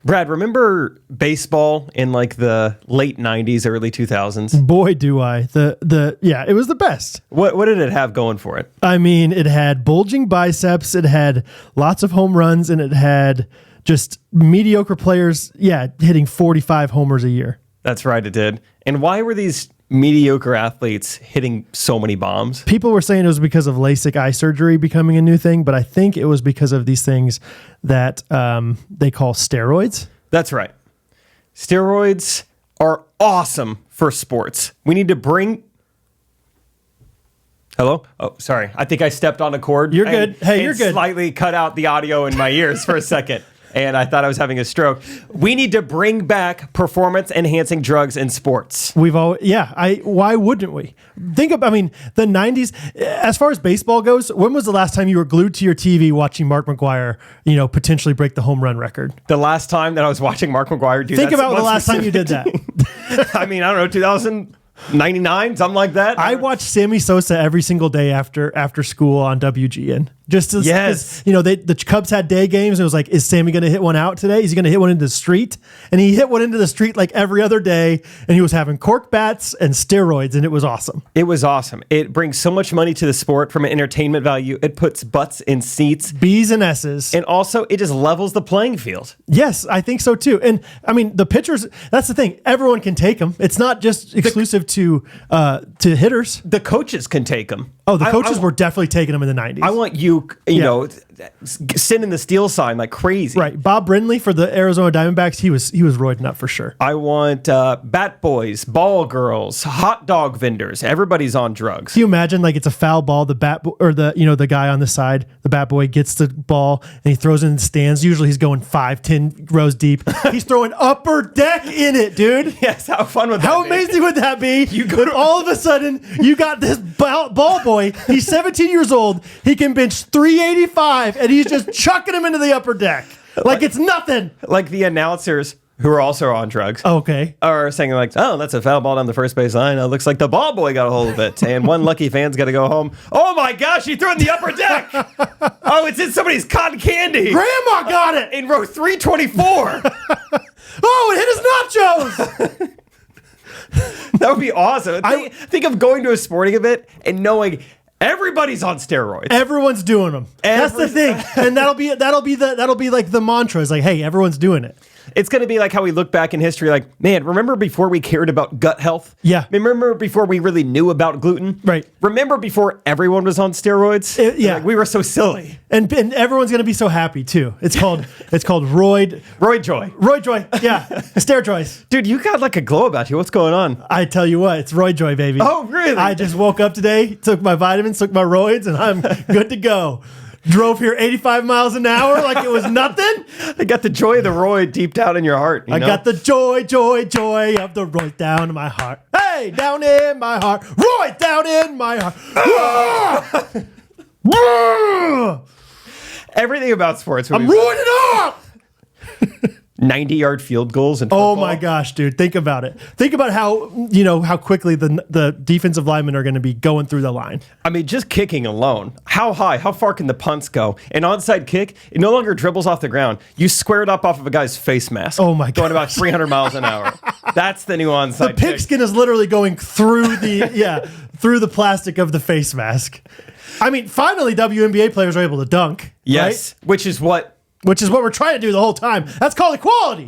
Brad, remember baseball in like the late 90s, early 2000s? Boy, do I. It was the best. What did it have going for it? I mean, it had bulging biceps, it had lots of home runs, and it had just mediocre players, hitting 45 homers a year. That's right, it did. And why were these mediocre athletes hitting so many bombs? People were saying it was because of LASIK eye surgery becoming a new thing, but I think it was because of these things that they call steroids. That's right. Steroids are awesome for sports. We need to bring... Hello? Oh, sorry. I think I stepped on a cord. You're good. Hey, you're good. Slightly cut out the audio in my ears for a second. And I thought I was having a stroke. We need to bring back performance-enhancing drugs in sports. Why wouldn't we? The 90s, as far as baseball goes, when was the last time you were glued to your TV watching Mark McGwire, potentially break the home run record? The last time that I was watching Mark McGwire do that. Think about the last time you did that. I don't know, 2099, something like that. I watched Sammy Sosa every single day after school on WGN. Just as, the Cubs had day games. And it was like, is Sammy going to hit one out today? Is he going to hit one into the street? And he hit one into the street like every other day. And he was having cork bats and steroids, and it was awesome. It was awesome. It brings so much money to the sport from an entertainment value. It puts butts in seats. B's and S's. And also, it just levels the playing field. Yes, I think so too. And the pitchers, that's the thing. Everyone can take them. It's not just exclusive to hitters. The coaches can take them. Oh, the coaches were definitely taking them in the 90s. I want you sending the steal sign like crazy. Right. Bob Brindley for the Arizona Diamondbacks, he was roiding up for sure. I want bat boys, ball girls, hot dog vendors. Everybody's on drugs. Can you imagine it's a foul ball, the guy on the side, the bat boy gets the ball and he throws it in the stands. Usually he's going 5-10 rows deep. He's throwing upper deck in it, dude. Yes, how fun would that be? How amazing would that be? All of a sudden you got this ball boy. He's 17 years old. He can bench 385 and he's just chucking him into the upper deck. Like it's nothing. Like the announcers who are also on drugs. Okay. Are saying that's a foul ball down the first base line. It looks like the ball boy got a hold of it. And one lucky fan's got to go home. Oh my gosh, he threw it in the upper deck. Oh, it's in somebody's cotton candy. Grandma got it. In row 324. Oh, it hit his nachos. That would be awesome. Think of going to a sporting event and knowing everybody's on steroids. Everyone's doing them. That's the thing. And that'll be like the mantra. It's like, hey, everyone's doing it. It's going to be like how we look back in history, like, man, remember before we cared about gut health? Yeah. Remember before we really knew about gluten? Right. Remember before everyone was on steroids? We were so silly. And everyone's going to be so happy too. It's called Roid Joy. Roid Joy. Yeah. Steroids. Dude, you got like a glow about you. What's going on? I tell you what, it's Roid Joy, baby. Oh, really? I just woke up today, took my vitamins, took my roids, and I'm good to go. Drove here 85 miles an hour like it was nothing. I got the joy of the roid deep down in your heart. I got the joy of the roid down in my heart. Hey, down in my heart. Roid down in my heart. Everything about sports. I'm roiding up. 90-yard field goals and football. Oh my gosh, dude. Think about it. Think about how quickly the defensive linemen are going to be going through the line. Just kicking alone. How far can the punts go? An onside kick, it no longer dribbles off the ground. You square it up off of a guy's face mask. Oh my god. Going about 300 miles an hour. That's the new onside kick. The pigskin is literally going through through the plastic of the face mask. Finally WNBA players are able to dunk. Yes. Right? Which is what we're trying to do the whole time. That's called equality.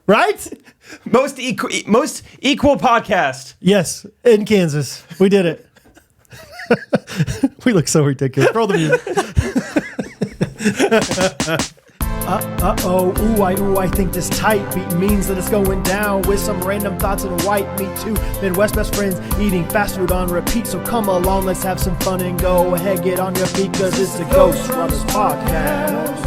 Right? Most equal podcast. Yes, in Kansas. We did it. We look so ridiculous. Throw the music. I think this tight beat means that it's going down with some random thoughts and white meat too. Midwest best friends eating fast food on repeat. So come along, let's have some fun and go ahead, get on your feet, cause it's the Ghostrunners podcast.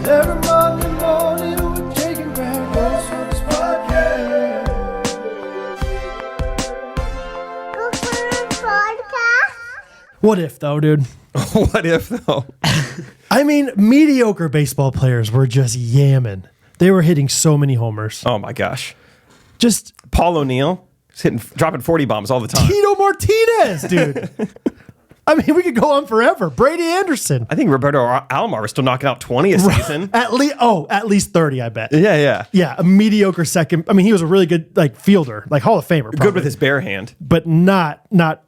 Every Monday morning we're taking back Ghostrunners podcast. Ghostrunners podcast? What if though, dude? What if though? Mediocre baseball players were just yamming. They were hitting so many homers. Oh my gosh. Just Paul O'Neill dropping 40 bombs all the time. Tito Martinez, dude. I mean, we could go on forever. Brady Anderson. I think Roberto Alomar was still knocking out 20 a season. At least 30, I bet. Yeah. Yeah, a mediocre second. I mean, he was a really good fielder, Hall of Famer. Probably. Good with his bare hand. But not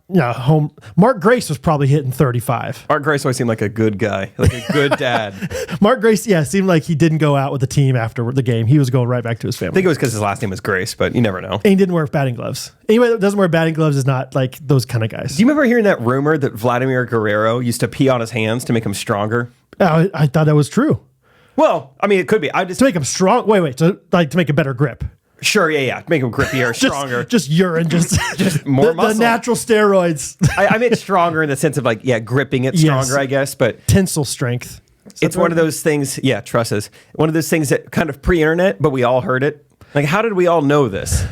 home. Mark Grace was probably hitting 35. Mark Grace always seemed like a good guy, like a good dad. Mark Grace, seemed like he didn't go out with the team after the game. He was going right back to his family. I think it was because his last name was Grace, but you never know. And he didn't wear batting gloves. Anybody that doesn't wear batting gloves is not like those kind of guys. Do you remember hearing that rumor that Vladimir Guerrero used to pee on his hands to make him stronger? I thought that was true. Well, I mean, it could be. To make him strong. Wait. To make a better grip. Sure, yeah. Make him grippier, stronger. Just urine, just more muscle. The natural steroids. I meant stronger in the sense of gripping it stronger, yes. I guess. But tensile strength. It's one of those things, trusses. One of those things that kind of pre-internet, but we all heard it. Like, how did we all know this?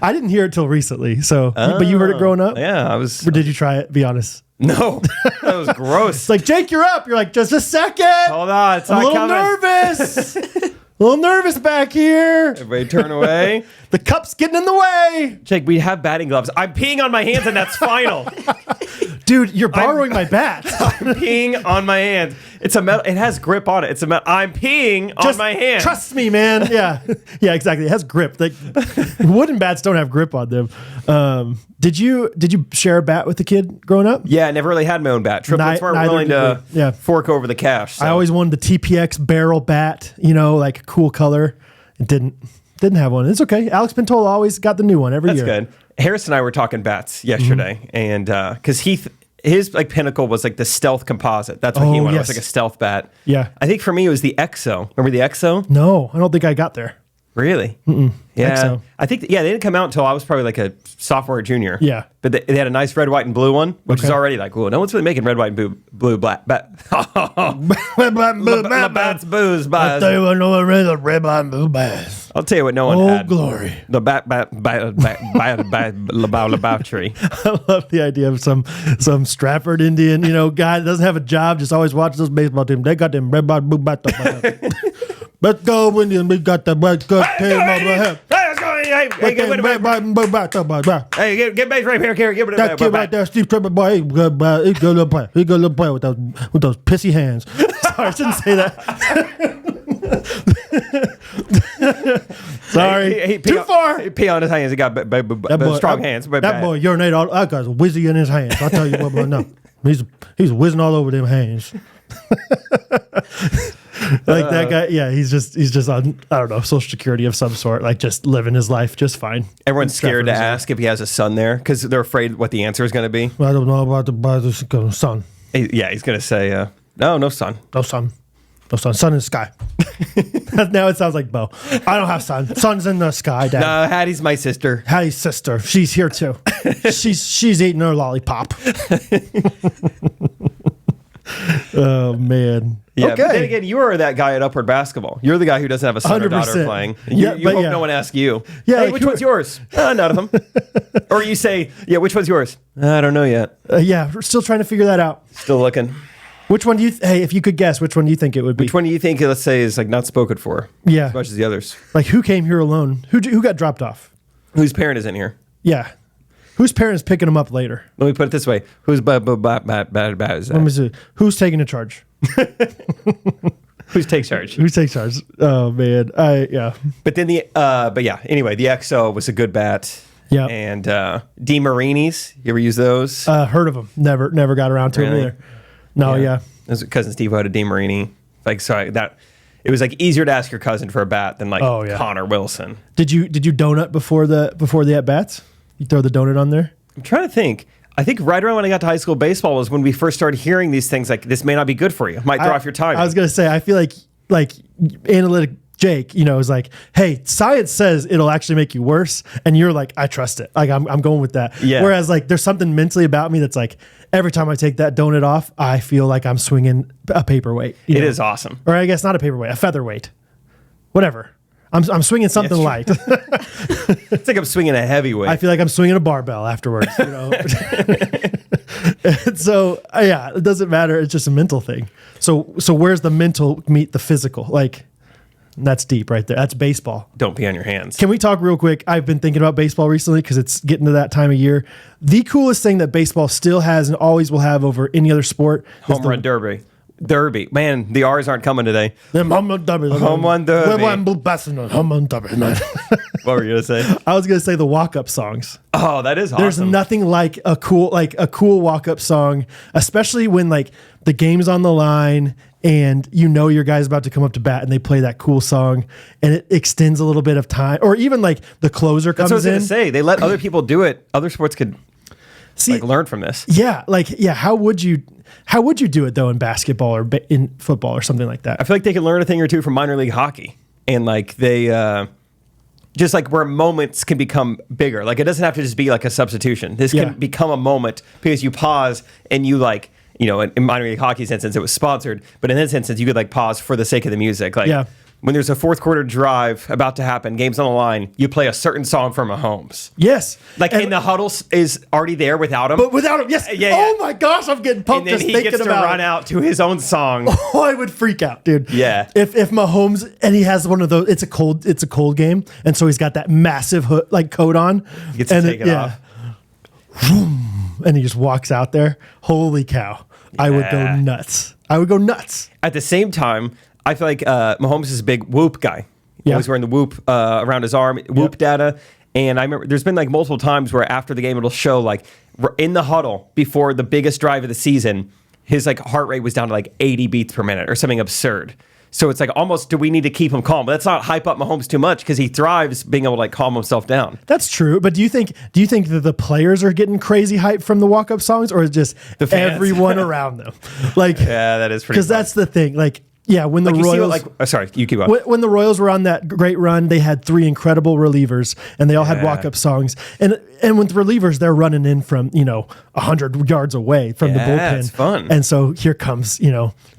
I didn't hear it till recently. So, but you heard it growing up? Yeah, I was. Or did you try it? Be honest. No, that was gross. It's like, Jake, you're up. You're like, just a second. Hold on, it's I'm not a little nervous. A little nervous back here. Everybody turn away. The cup's getting in the way. Jake, we have batting gloves. I'm peeing on my hands, and that's final. Dude, you're borrowing my bat. I'm peeing on my hands. It's a metal. It has grip on it. It's a metal. I'm peeing on my hands. Trust me, man. Yeah, exactly. It has grip. Like wooden bats don't have grip on them. Did you share a bat with the kid growing up? Yeah, I never really had my own bat. Triplets weren't willing to fork over the cash. So. I always wanted the TPX barrel bat. Like a cool color. It didn't have one. It's okay. Alex Pintola always got the new one every year. That's good. Harris and I were talking bats yesterday, and because his pinnacle was like the stealth composite. That's what he wanted. Yes. It was like a stealth bat. Yeah. I think for me it was the Exo. Remember the Exo? No, I don't think I got there. Really? Yeah. Exo. I think they didn't come out until I was probably like a sophomore or junior. Yeah. But they had a nice red, white, and blue one, which is already like, no one's really making red, white, and blue black. Bats, booze, I'll tell you what, no one really red, white, and blue bats. I'll tell you what, no one had. Oh, glory. The labauchery. I love the idea of some Stratford Indian, guy that doesn't have a job, just always watches those baseball teams. They got them red, white, blue bats. Let's go, Indian. We got the red good team over here. Let's go. Hey, get base right here, Carrie. Give it that kid right there, Steve Tripper, boy. He's good, boy. He's good little player. He's good little player with those pissy hands. Sorry, I shouldn't say that. Sorry, too far. He pee on his hands. He got strong hands. That boy urinate all. I got a whizzy in his hands. I'll tell you what, boy. No, he's whizzing all over them hands. Like that guy, he's just on, I don't know, Social Security of some sort, like just living his life just fine. Everyone's scared to ask if he has a son there because they're afraid what the answer is going to be. I don't know about the son. He's going to say, no son. No son. No son. Sun in the sky. Now it sounds like Bo. I don't have son. Sun's in the sky, Dad. No, Hattie's my sister. Hattie's sister. She's here too. she's eating her lollipop. Oh man. Yeah, okay. But then again, you are that guy at Upward Basketball. You're the guy who doesn't have a son 100%. Or daughter playing. You hope no one asks you. Yeah, hey, which one's yours? None of them. Or you say, which one's yours? I don't know yet. We're still trying to figure that out. Still looking. Which one do you? Hey, if you could guess, which one do you think it would be? Which one do you think? Let's say is like not spoken for. Yeah, as much as the others. Like who came here alone? Who got dropped off? Whose parent is in here? Yeah. Whose parent is picking them up later? Let me put it this way: who's bad? Let me see. Who's taking the charge? Who takes charge? Who takes charge? Oh man, But then anyway, the XO was a good bat. Yeah. And DeMarini's, you ever use those? Heard of them? Never got around to them either. No, yeah. It was cousin Steve who had a DeMarini. It was like easier to ask your cousin for a bat than Connor Wilson. Did you donut before the at bats? You throw the donut on there? I'm trying to think. I think right around when I got to high school baseball was when we first started hearing these things like this may not be good for you. It might throw off your time. I was going to say, I feel like analytic Jake, is like, hey, science says it'll actually make you worse. And you're like, I trust it. Like, I'm going with that. Yeah. Whereas like there's something mentally about me that's like, every time I take that donut off, I feel like I'm swinging a paperweight. It is awesome. Or I guess not a paperweight, a featherweight. Whatever. I'm swinging something light. It's like I'm swinging a heavyweight. I feel like I'm swinging a barbell afterwards. So it doesn't matter. It's just a mental thing. So where's the mental meet the physical? Like, That's deep right there. That's baseball. Don't pee on your hands. Can we talk real quick? I've been thinking about baseball recently because it's getting to that time of year. The coolest thing that baseball still has and always will have over any other sport is Home run derby. Derby. Man, the R's aren't coming today. Home run derby. Home run derby. Home run derby. What were you gonna say? I was gonna say the walk-up songs. Oh, that is awesome. There's nothing like a cool walk-up song, especially when like the game's on the line and you know your guy's about to come up to bat and they play that cool song and it extends a little bit of time. Or even like the closer comes in. That's what I was gonna say. They let other people do it. Other sports could learn from this. Yeah, how would you do it though in basketball or in football or something like that? I feel like they could learn a thing or two from minor league hockey, and like they just like where moments can become bigger. Like it doesn't have to just be like a substitution. This can become a moment because you pause and you like, you know, in minor league hockey's instance, it was sponsored, but in this instance, you could like pause for the sake of the music. Like when there's a fourth quarter drive about to happen, game's on the line, you play a certain song from Mahomes. Yes. Like in the huddle is already there without him. But without him, yes. Yeah. Oh my gosh, I'm getting pumped just thinking about it. And then he gets to run out to his own song. Oh, I would freak out, dude. Yeah. If Mahomes, and he has one of those, it's a cold game, and so he's got that massive coat on. He gets to take it off. And he just walks out there. Holy cow. I would go nuts. At the same time, I feel like Mahomes is a big Whoop guy. He's wearing the Whoop around his arm, Whoop data. And I remember there's been like multiple times where after the game it'll show like in the huddle before the biggest drive of the season, his like heart rate was down to like 80 beats per minute or something absurd. So it's like almost, do we need to keep him calm? But that's not hype up Mahomes too much because he thrives being able to like calm himself down. That's true. But do you think that the players are getting crazy hype from the walk-up songs, or is just everyone around them? Like, yeah, that is pretty. Because that's the thing. Like, yeah, when the Royals, sorry, you keep on. When the Royals were on that great run, they had 3 incredible relievers, and they all had walk-up songs. And with relievers, they're running in from 100 yards away from the bullpen. It's fun. And so here comes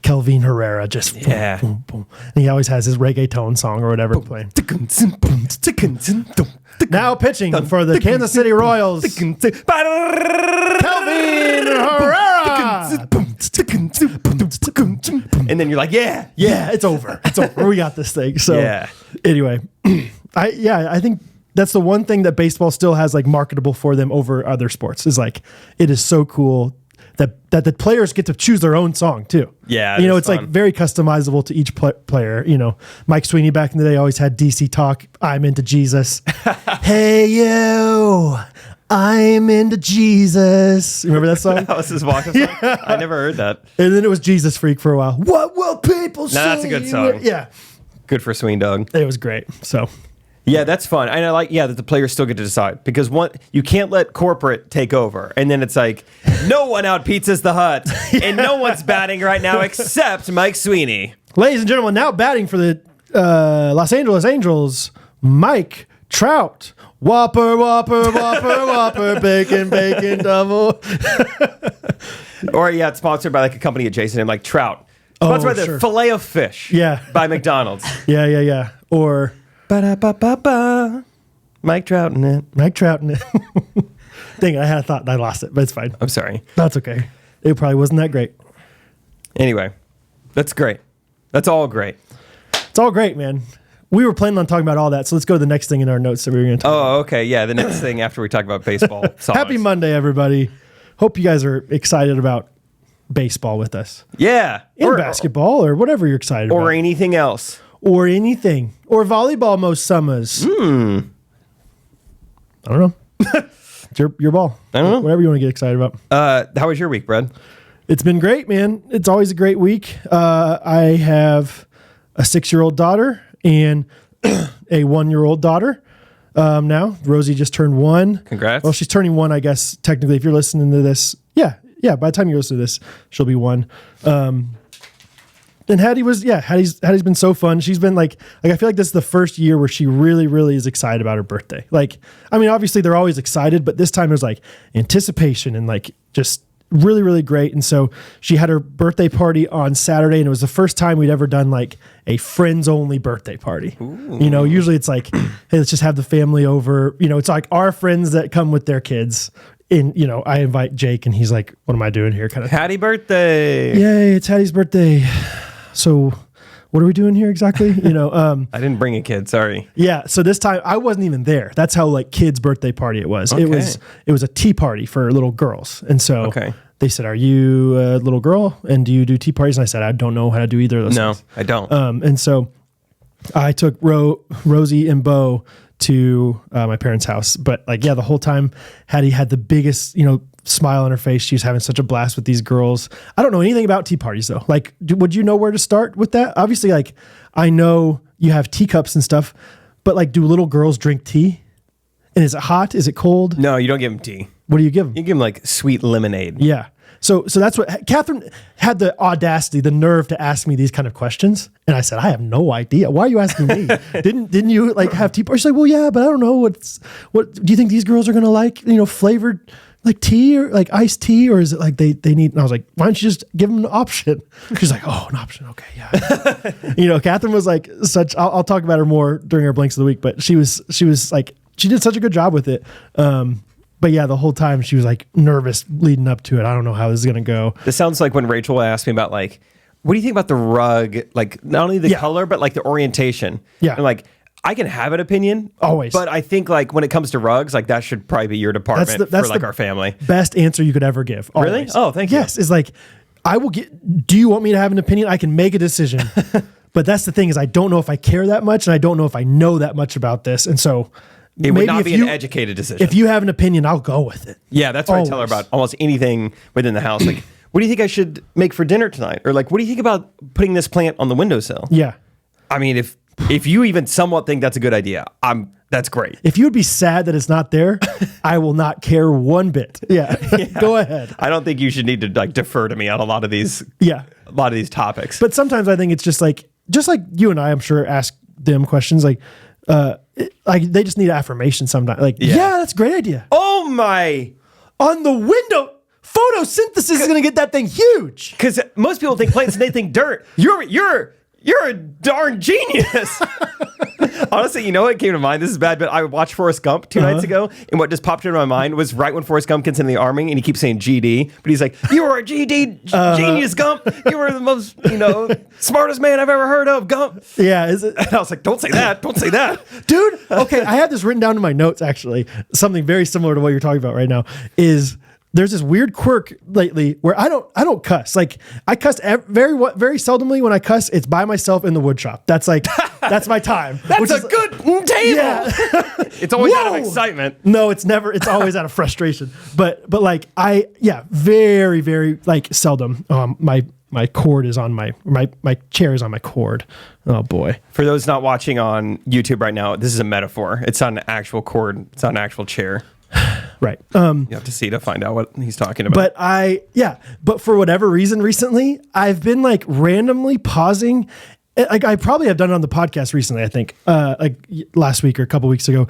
Kelvin Herrera, just boom, boom, boom. And he always has his reggaeton song or whatever playing. Now pitching for the Kansas City Royals, Kelvin Herrera. And then you're like, yeah, it's over. We got this thing. So anyway, I think that's the one thing that baseball still has like marketable for them over other sports is like, it is so cool that the players get to choose their own song too. Yeah. It's fun. Like very customizable to each player. Mike Sweeney back in the day always had DC Talk. I'm into Jesus. Hey, you. I'm into Jesus. Remember that song? That was his walk-up song? I never heard that. And then it was Jesus Freak for a while. What will people say? That's a good song. Yeah. Good for Swing Dog. It was great. So. Yeah, that's fun. And I like, that the players still get to decide because you can't let corporate take over. And then it's like, no one out pizzas the Hut and no one's batting right now except Mike Sweeney. Ladies and gentlemen, now batting for the Los Angeles Angels, Mike Trout. Whopper, whopper, whopper, whopper, bacon, bacon, double. Or it's sponsored by like a company adjacent to him, like Trout. Sponsored by the Filet of Fish. Yeah. By McDonald's. Yeah. Or ba-da-ba-ba-ba. Mike Trout in it. Dang it, I had a thought and I lost it, but it's fine. I'm sorry. That's okay. It probably wasn't that great. Anyway, that's great. That's all great. It's all great, man. We were planning on talking about all that, so let's go to the next thing in our notes that we were going to talk about. Oh, okay. Yeah, the next thing after we talk about baseball songs. Happy Monday, everybody. Hope you guys are excited about baseball with us. Yeah. Or basketball or whatever you're excited about. Or anything else. Or anything. Or volleyball most summers. I don't know. It's your ball. I don't know. Whatever you want to get excited about. How was your week, Brad? It's been great, man. It's always a great week. I have a 6-year-old daughter and a 1-year-old daughter now. Rosie just turned 1. Congrats. Well, she's turning 1, I guess, technically, if you're listening to this. Yeah. By the time you listen to this, she'll be 1. And Hattie's been so fun. She's been like I feel like this is the first year where she really, really is excited about her birthday. Like, I mean, obviously they're always excited, but this time there's like anticipation and like just really, really great. And so she had her birthday party on Saturday, and it was the first time we'd ever done like a friends only birthday party. Ooh. Usually it's like, hey, let's just have the family over. It's like our friends that come with their kids. And, I invite Jake and he's like, what am I doing here? Kind of Hattie birthday. Yay, it's Hattie's birthday. So what are we doing here exactly? I didn't bring a kid. Sorry. Yeah. So this time I wasn't even there. That's how like kids' birthday party it was. Okay. It was a tea party for little girls. And so they said, are you a little girl? And do you do tea parties? And I said, I don't know how to do either of those things. I don't. And so I took Rosie and Bo to my parents' house. But like, the whole time Hattie had the biggest, smile on her face. She was having such a blast with these girls. I don't know anything about tea parties though. Like, would you know where to start with that? Obviously, like I know you have teacups and stuff, but like, do little girls drink tea? And is it hot? Is it cold? No, you don't give them tea. What do you give them? You give them like sweet lemonade. Yeah. So that's what Catherine had the audacity, the nerve to ask me these kind of questions. And I said, I have no idea. Why are you asking me? Didn't you like have tea? She's like, well, yeah, but I don't know what do you think these girls are going to like, flavored like tea or like iced tea, or is it like they need, and I was like, why don't you just give them an option? She's like, oh, an option. Okay. Yeah. Catherine was like I'll talk about her more during our blanks of the week, but she was like, she did such a good job with it. But yeah, the whole time she was like nervous leading up to it. I don't know how this is going to go. This sounds like when Rachel asked me about like, what do you think about the rug? Like not only the color, but like the orientation. Yeah. And like, I can have an opinion. Always. But I think like when it comes to rugs, like that should probably be your department for like our family. Best answer you could ever give. Always. Really? Oh, thank you. Yes. It's like, do you want me to have an opinion? I can make a decision. But that's the thing is I don't know if I care that much and I don't know if I know that much about this. And so it would not be an educated decision. If you have an opinion, I'll go with it. Yeah, that's what I tell her about almost anything within the house. Like, what do you think I should make for dinner tonight? Or like, what do you think about putting this plant on the windowsill? Yeah. I mean, if you even somewhat think that's a good idea, that's great. If you would be sad that it's not there, I will not care one bit. Yeah. Go ahead. I don't think you should need to like defer to me on a lot of these topics. But sometimes I think it's just like you and I, I'm sure, ask them questions like they just need affirmation sometimes. Like, yeah, that's a great idea. Oh my. On the window. Photosynthesis is going to get that thing huge. Because most people think plants and they think dirt. You're a darn genius. Honestly, what came to mind? This is bad, but I watched Forrest Gump 2 nights ago, and what just popped into my mind was right when Forrest Gump gets in the army, and he keeps saying GD, but he's like, "You were a GD genius, Gump. You were the most, smartest man I've ever heard of, Gump." Yeah, is it? And I was like, "Don't say that. Don't say that, dude." Okay, I have this written down in my notes. Actually, something very similar to what you're talking about right now is. There's this weird quirk lately where I don't cuss. Like I cuss very seldomly. When I cuss, it's by myself in the wood shop. That's like that's my time. That's a good table. Yeah. It's always out of excitement. No, it's never. It's always out of frustration. But like very very like seldom. My cord is on my chair is on my cord. Oh boy. For those not watching on YouTube right now, this is a metaphor. It's not an actual cord. It's not an actual chair. Right. You have to see to find out what he's talking about. But for whatever reason recently, I've been like randomly pausing. Like I probably have done it on the podcast recently, I think, like last week or a couple weeks ago,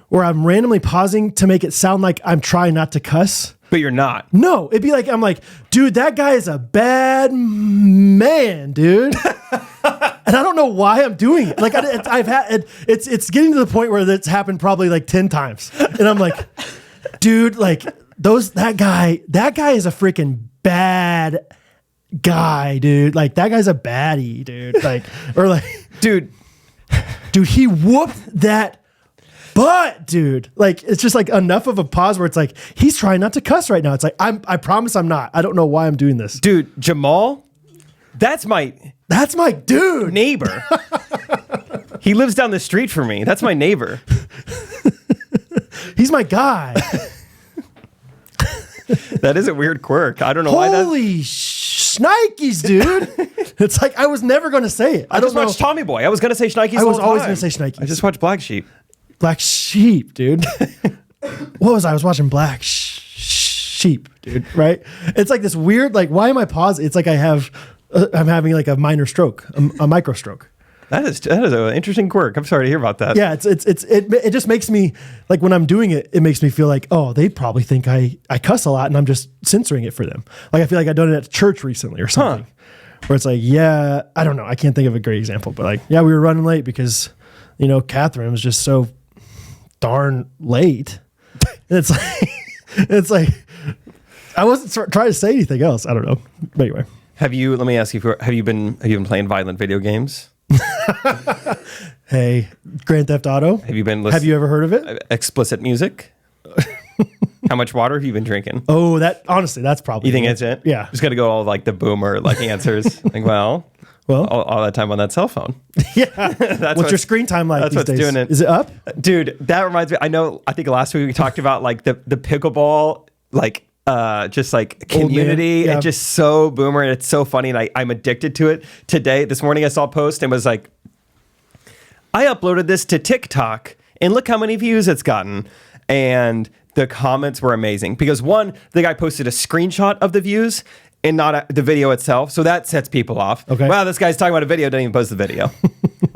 where I'm randomly pausing to make it sound like I'm trying not to cuss. But you're not. No, it'd be like, I'm like, dude, that guy is a bad man, dude. And I don't know why I'm doing it. Like it's getting to the point where it's happened probably like 10 times. And I'm like, dude, like that guy is a freaking bad guy, dude. Like that guy's a baddie, dude. Like, or like, dude, he whooped that butt, dude. Like, it's just like enough of a pause where it's like, he's trying not to cuss right now. It's like, I promise I'm not. I don't know why I'm doing this. Dude, Jamal, that's my dude. Neighbor. He lives down the street from me. That's my neighbor. He's my guy. That is a weird quirk. I don't know why that. Holy shnikes, dude. It's like I was never going to say it. I just watched Tommy Boy. I was going to say shnikes. I was always going to say shnikes. I just watched Black Sheep. Black Sheep, dude. What was I? I was watching Black Sheep, dude. Right? It's like this weird, like, why am I pausing? It's like I'm having like a minor stroke, a microstroke. That is an interesting quirk. I'm sorry to hear about that. Yeah, it just makes me like when I'm doing it, it makes me feel like, oh, they probably think I cuss a lot and I'm just censoring it for them. Like I feel like I've done it at church recently or something. Where it's like, yeah, I don't know. I can't think of a great example, but like, yeah, we were running late because, Catherine was just so darn late. And it's like I wasn't trying to say anything else. I don't know. But anyway. Let me ask you, have you been playing violent video games? Hey, Grand Theft Auto. Have you been listening? Have you ever heard of it? Explicit music? How much water have you been drinking? Oh, honestly, that's probably. You think it's it? Yeah. Just got to go all like the boomer like answers. Like, well, all that time on that cell phone. Yeah. What's your screen time like that's these what's days? doing it. Is it up? Dude, that reminds me. I think last week we talked about like the pickleball, like just like community. Yeah. It's just so boomer and it's so funny. And I'm addicted to it. This morning I saw a post and was like, I uploaded this to TikTok and look how many views it's gotten. And the comments were amazing because one, the guy posted a screenshot of the views and not the video itself. So that sets people off. Okay. Wow, this guy's talking about a video, didn't even post the video.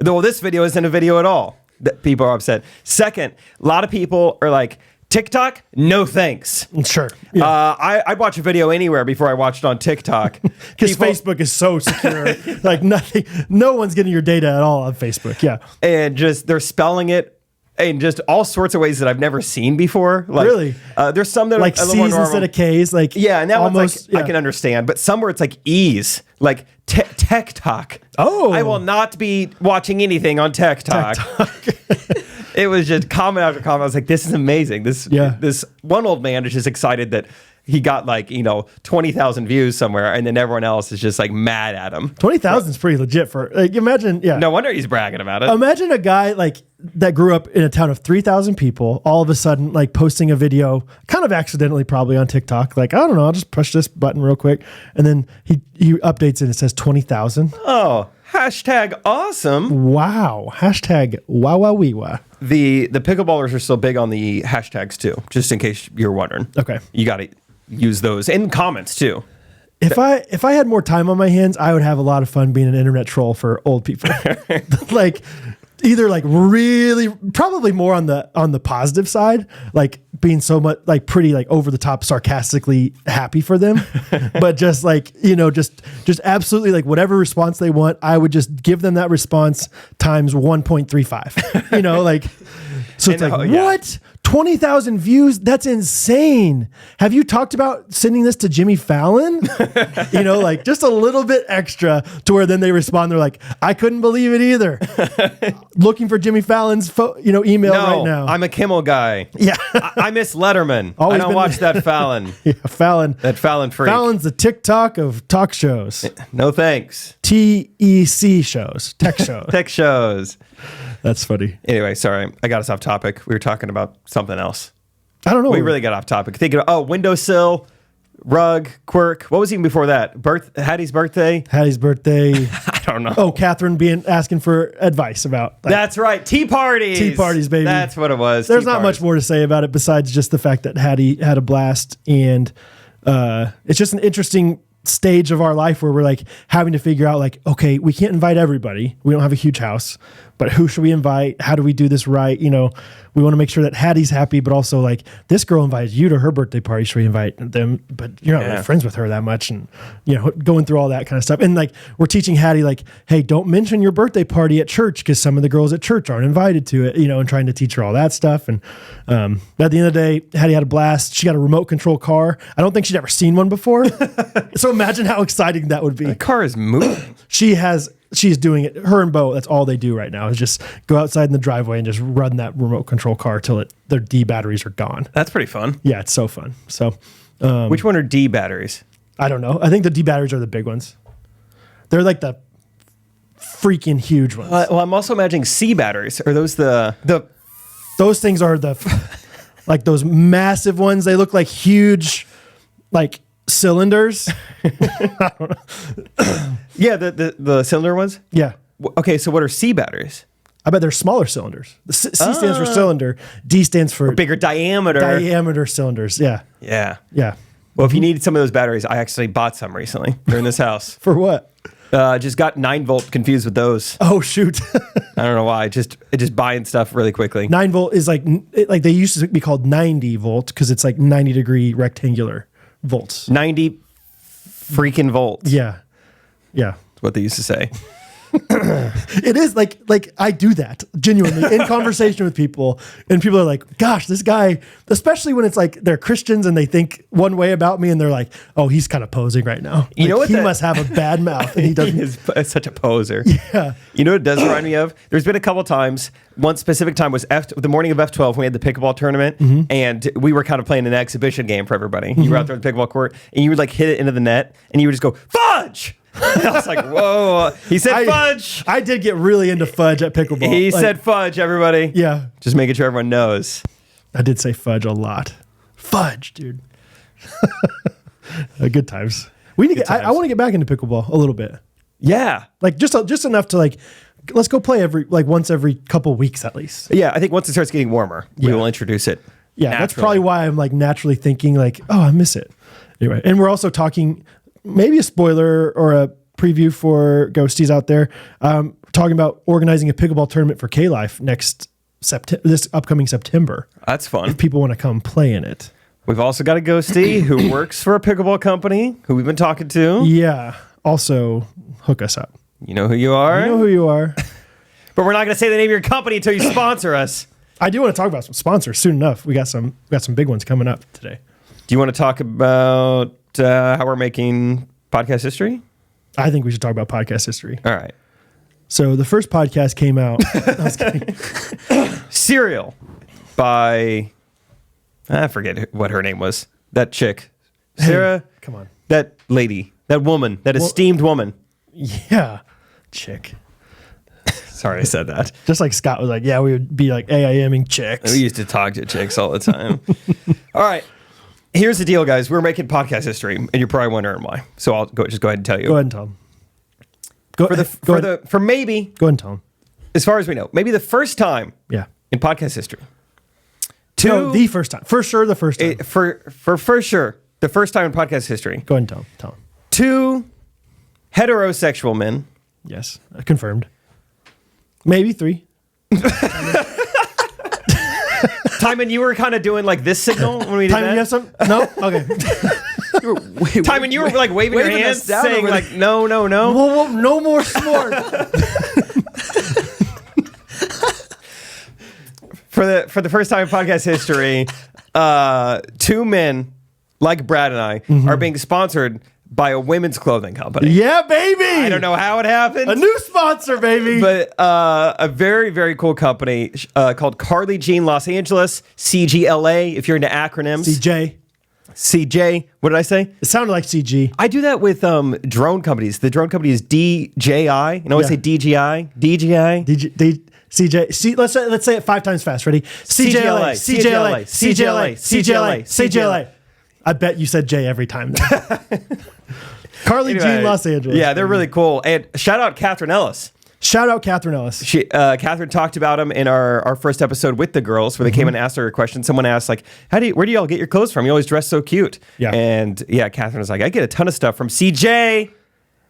Well, this video isn't a video at all. People are upset. Second, a lot of people are like, TikTok, no thanks. Sure. Yeah. I watch a video anywhere before I watch it on TikTok. Because Facebook is so secure. Like no one's getting your data at all on Facebook. Yeah. And just they're spelling it in just all sorts of ways that I've never seen before. Like, really? There's some that like are a little more C's normal. instead of K's. Like yeah, and that almost, one's like I can understand, but some where it's like E's, like Tech Talk. Oh, I will not be watching anything on Tech Talk. It was just comment after comment. I was like, this is amazing. This one old man is just excited that he got like 20,000 views somewhere, and then everyone else is just like mad at him. 20,000 is pretty legit for like imagine. Yeah, no wonder he's bragging about it. Imagine a guy like that grew up in a town of 3,000 people, all of a sudden like posting a video, kind of accidentally probably on TikTok. Like I don't know, I'll just push this button real quick, and then he updates it. And it says 20,000. Oh, hashtag awesome! Wow, hashtag wow wow wee wah. The pickleballers are still big on the hashtags too, just in case you're wondering. Okay, you got to use those in comments too. If I had more time on my hands, I would have a lot of fun being an internet troll for old people. Like either like really probably more on the positive side, like being so much like pretty like over the top sarcastically happy for them, but just like just absolutely like whatever response they want, I would just give them that response times 1.35. Like so it's like what? 20,000 views? That's insane. Have you talked about sending this to Jimmy Fallon? Like just a little bit extra to where then they respond. They're like, I couldn't believe it either. Looking for Jimmy Fallon's email right now. I'm a Kimmel guy. Yeah. I miss Letterman. I don't watch that Fallon. Yeah, Fallon. That Fallon freak. Fallon's the TikTok of talk shows. No thanks. TEC shows. Tech shows. Tech shows. That's funny. Anyway, sorry. I got us off topic. We were talking about something else. I don't know. We really got off topic. Thinking of, windowsill, rug, quirk. What was even before that? Hattie's birthday? Hattie's birthday. I don't know. Oh, Catherine asking for advice about. That's right. Tea parties. Tea parties, baby. That's what it was. There's not much more to say about it besides just the fact that Hattie had a blast. And it's just an interesting stage of our life where we're like having to figure out like, okay, we can't invite everybody. We don't have a huge house, but who should we invite? How do we do this right? We want to make sure that Hattie's happy, but also like this girl invited you to her birthday party. Should we invite them? But you're not really friends with her that much. And, going through all that kind of stuff. And like, we're teaching Hattie like, hey, don't mention your birthday party at church because some of the girls at church aren't invited to it, and trying to teach her all that stuff. And at the end of the day, Hattie had a blast. She got a remote control car. I don't think she'd ever seen one before. So imagine how exciting that would be. The car is moving. She's doing it. Her and Bo, that's all they do right now is just go outside in the driveway and just run that remote control car till their D batteries are gone. That's pretty fun. Yeah, it's so fun. So, which one are D batteries? I don't know. I think the D batteries are the big ones. They're like the freaking huge ones. Well, I'm also imagining C batteries. Are those the? Those things are the like those massive ones. They look like huge, like cylinders. I don't know. Yeah, the cylinder ones? Yeah. Okay, so what are C batteries? I bet they're smaller cylinders. The C stands for cylinder. D stands for bigger diameter. Diameter cylinders. Yeah. Yeah. Yeah. Well, if you needed some of those batteries, I actually bought some recently. They're in this house. For what? Just got 9-volt confused with those. Oh, shoot. I don't know why. Just buying stuff really quickly. 9-volt is like they used to be called 90 volt because it's like 90-degree rectangular volts. 90 freaking volts. Yeah. Yeah. That's what they used to say. It is like I do that genuinely in conversation with people, and people are like, gosh, this guy, especially when it's like they're Christians and they think one way about me and they're like, oh, he's kind of posing right now. You know what? He must have a bad mouth and he doesn't. He is such a poser. Yeah. You know what it does remind me of? There's been a couple times. One specific time was the morning of F12 when we had the pickleball tournament, and we were kind of playing an exhibition game for everybody. You were out there in the pickleball court, and you would like hit it into the net, and you would just go, fudge! I was like, whoa. He said fudge. I did get really into fudge at pickleball. He said fudge, everybody. Yeah. Just making sure everyone knows. I did say fudge a lot. Fudge, dude. Good times. We need. I want to get back into pickleball a little bit. Yeah. Like just enough to like, let's go play once every couple weeks at least. Yeah, I think once it starts getting warmer, we will introduce it. Yeah, naturally. That's probably why I'm like naturally thinking like, oh, I miss it. Anyway, and we're also talking, maybe a spoiler or a preview for ghosties out there, talking about organizing a pickleball tournament for K-Life this upcoming September. That's fun. If people want to come play in it. We've also got a ghostie who works for a pickleball company who we've been talking to. Yeah. Also, hook us up. You know who you are. You know who you are. But we're not going to say the name of your company until you sponsor us. I do want to talk about some sponsors soon enough. We got some big ones coming up today. Do you want to talk about how we're making podcast history? I think we should talk about podcast history. All right. So the first podcast came out. I was kidding. Serial by, I forget what her name was. That chick. Sarah. Hey, come on. That lady. That woman. That esteemed woman. Yeah. Chick. Sorry I said that. Just like Scott was like, yeah, we would be like AIMing chicks. We used to talk to chicks all the time. All right. Here's the deal, guys. We're making podcast history, and you're probably wondering why. So I'll just go ahead and tell you. Go ahead and tell them. Go ahead and tell them. As far as we know, maybe the first time in podcast history. The first time. For sure, the first time. For sure, the first time in podcast history. Go ahead and tell them. 2 heterosexual men. Yes, confirmed. Maybe 3. Timon, you were kind of doing like this signal when we did Timon, that. you have some? No? Okay. Timon, you were like waving your hands, saying like, no. Whoa, no more s'mores. For the first time in podcast history, 2 men like Brad and I are being sponsored by a women's clothing company. Yeah, baby. I don't know how it happened. A new sponsor, baby. But a very, very cool company called Carly Jean Los Angeles, CGLA, if you're into acronyms. CJ. What did I say? It sounded like CG. I do that with drone companies. The drone company is DJI. And I always say DJI. CJ. Let's say it 5 times fast. Ready? CJLA. I bet you said J every time. Carly Jean Los Angeles. Yeah, they're really cool. And shout out Catherine Ellis. Catherine talked about him in our first episode with the girls, where they came and asked her a question. Someone asked like, where do y'all get your clothes from? You always dress so cute. Yeah. And Catherine was like, I get a ton of stuff from CJ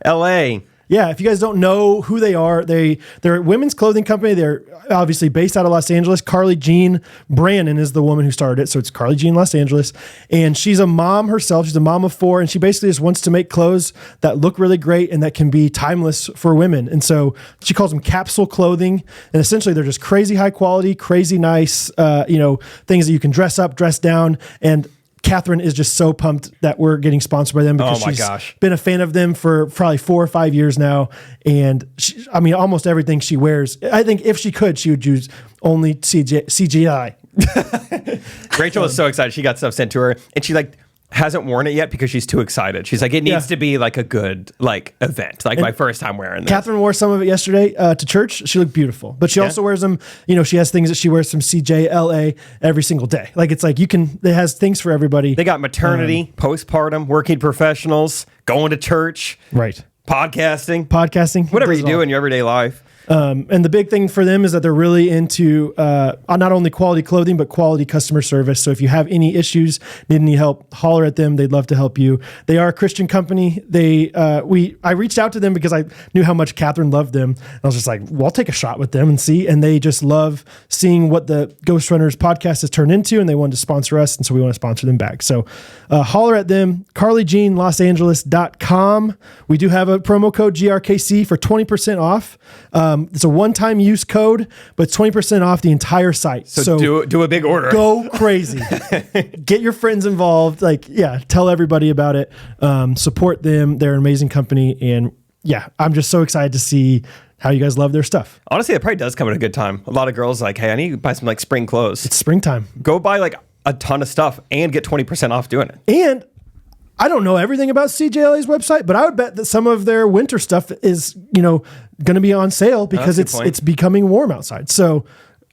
LA. Yeah, if you guys don't know who they are, they're a women's clothing company. They're obviously based out of Los Angeles. Carly Jean Brannon is the woman who started it. So it's Carly Jean Los Angeles. And she's a mom herself. She's a mom of 4. And she basically just wants to make clothes that look really great and that can be timeless for women. And so she calls them capsule clothing. And essentially they're just crazy high quality, crazy nice, things that you can dress up, dress down. And Catherine is just so pumped that we're getting sponsored by them because she's been a fan of them for probably 4 or 5 years now. And almost everything she wears, I think if she could, she would use only CGI. Rachel is so excited. She got stuff sent to her and she hasn't worn it yet because she's too excited. She's like, it needs to be like a good event, like my first time wearing this. Catherine wore some of it yesterday to church. She looked beautiful, but she also wears them. She has things that she wears from CJLA every single day. It has things for everybody. They got maternity, postpartum, working professionals, going to church, right? podcasting, Podcasting, whatever you do in your everyday life. And the big thing for them is that they're really into not only quality clothing, but quality customer service. So if you have any issues, need any help, holler at them. They'd love to help you. They are a Christian company. I reached out to them because I knew how much Catherine loved them. And I was just like, well, I'll take a shot with them and see. And they just love seeing what the Ghostrunners podcast has turned into, and they wanted to sponsor us. And so we want to sponsor them back. So holler at them, CarlyJeanLosAngeles.com. We do have a promo code GRKC for 20% off. It's a one-time use code, but it's 20% off the entire site. So do a big order. Go crazy. Get your friends involved. Tell everybody about it. Support them. They're an amazing company. And I'm just so excited to see how you guys love their stuff. Honestly, it probably does come at a good time. A lot of girls like, hey, I need to buy some like spring clothes. It's springtime. Go buy like a ton of stuff and get 20% off doing it. And I don't know everything about CJLA's website, but I would bet that some of their winter stuff is, going to be on sale because it's becoming warm outside. So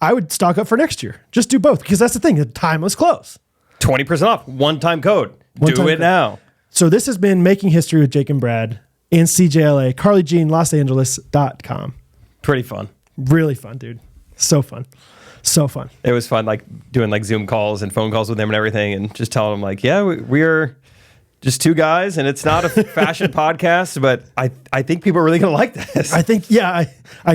I would stock up for next year. Just do both, because that's the thing. The timeless clothes. 20% off. One-time code. Do it now. So this has been Making History with Jake and Brad and CJLA. CarlyJeanLosAngeles.com. Pretty fun. Really fun, dude. So fun. So fun. It was fun, like doing like Zoom calls and phone calls with them and everything, and just telling them like, we're just two guys, and it's not a fashion podcast, but I think people are really going to like this. I think, I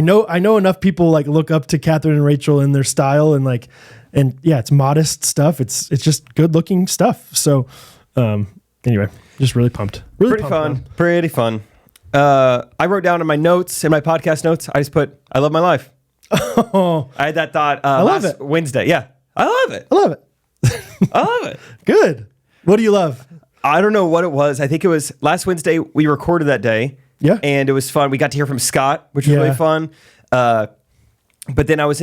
know enough people like look up to Catherine and Rachel in their style, and it's modest stuff. It's just good looking stuff. So, anyway, just really pumped. Really pretty pumped, fun. Man. Pretty fun. I wrote down in my podcast notes, I just put, I love my life. Oh, I had that thought last Wednesday. Yeah. I love it. I love it. Good. What do you love? I don't know what it was. I think it was last Wednesday. We recorded that day. Yeah. And it was fun. We got to hear from Scott, which was really fun. But then I was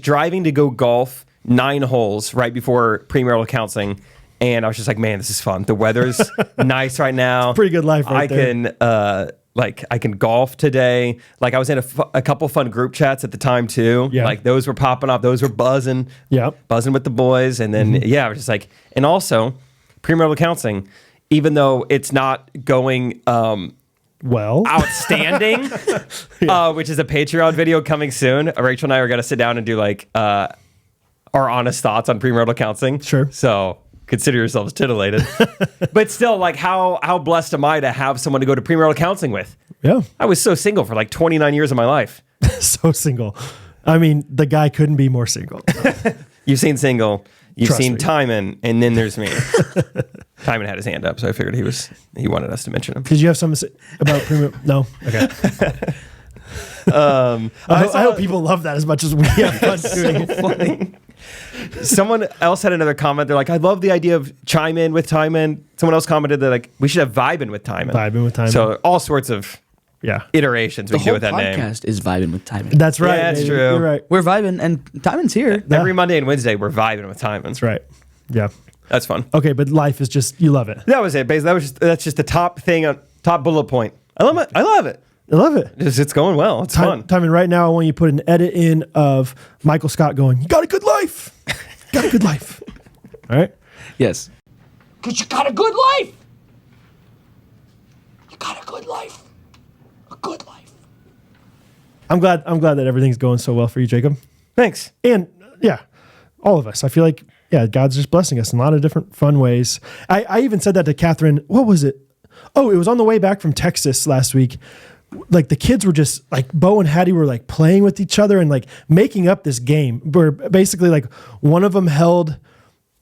driving to go golf 9 holes right before premarital counseling. And I was just like, man, this is fun. The weather's nice right now. It's pretty good life right there. I can golf today. Like I was in a couple fun group chats at the time too. Yeah. Like those were popping off. Those were buzzing. Yeah. Buzzing with the boys. And then, I was just like, and also premarital counseling, even though it's not going outstanding, which is a Patreon video coming soon. Rachel and I are going to sit down and do like our honest thoughts on premarital counseling. Sure. So consider yourselves titillated. But still, like how blessed am I to have someone to go to premarital counseling with? Yeah. I was so single for like 29 years of my life. So single. I mean, the guy couldn't be more single. You've seen Single. You've Trust seen me. Timon, and then there's me. Timon had his hand up, so I figured he wanted us to mention him. Did you have something to say about premarital? No? Okay. I hope people love that as much as we have fun doing it. Funny. Someone else had another comment. They're like, I love the idea of chime in with Timon. Someone else commented that like we should have vibing with Timon. Vibing with Timon. So all sorts of iterations we can do with that name. The podcast is vibing with Timon. That's right. Yeah, that's true. You're right. We're vibing, and Timon's here. Every Monday and Wednesday, we're vibing with Timon. That's right. Yeah. That's fun. Okay, but life is just, you love it. That was it. Basically, that's just the top thing, top bullet point. I love it. I love it. I love it. It's going well. It's fun. Timon, right now, I want you to put an edit in of Michael Scott going, you got a good life. Got a good life. All right? Yes. Because you got a good life. You got a good life. A good life. I'm glad that everything's going so well for you, Jacob. Thanks. And all of us. I feel like, God's just blessing us in a lot of different fun ways. I even said that to Catherine. What was it? Oh, it was on the way back from Texas last week. Like the kids were just like Bo and Hattie were like playing with each other and like making up this game where basically like one of them held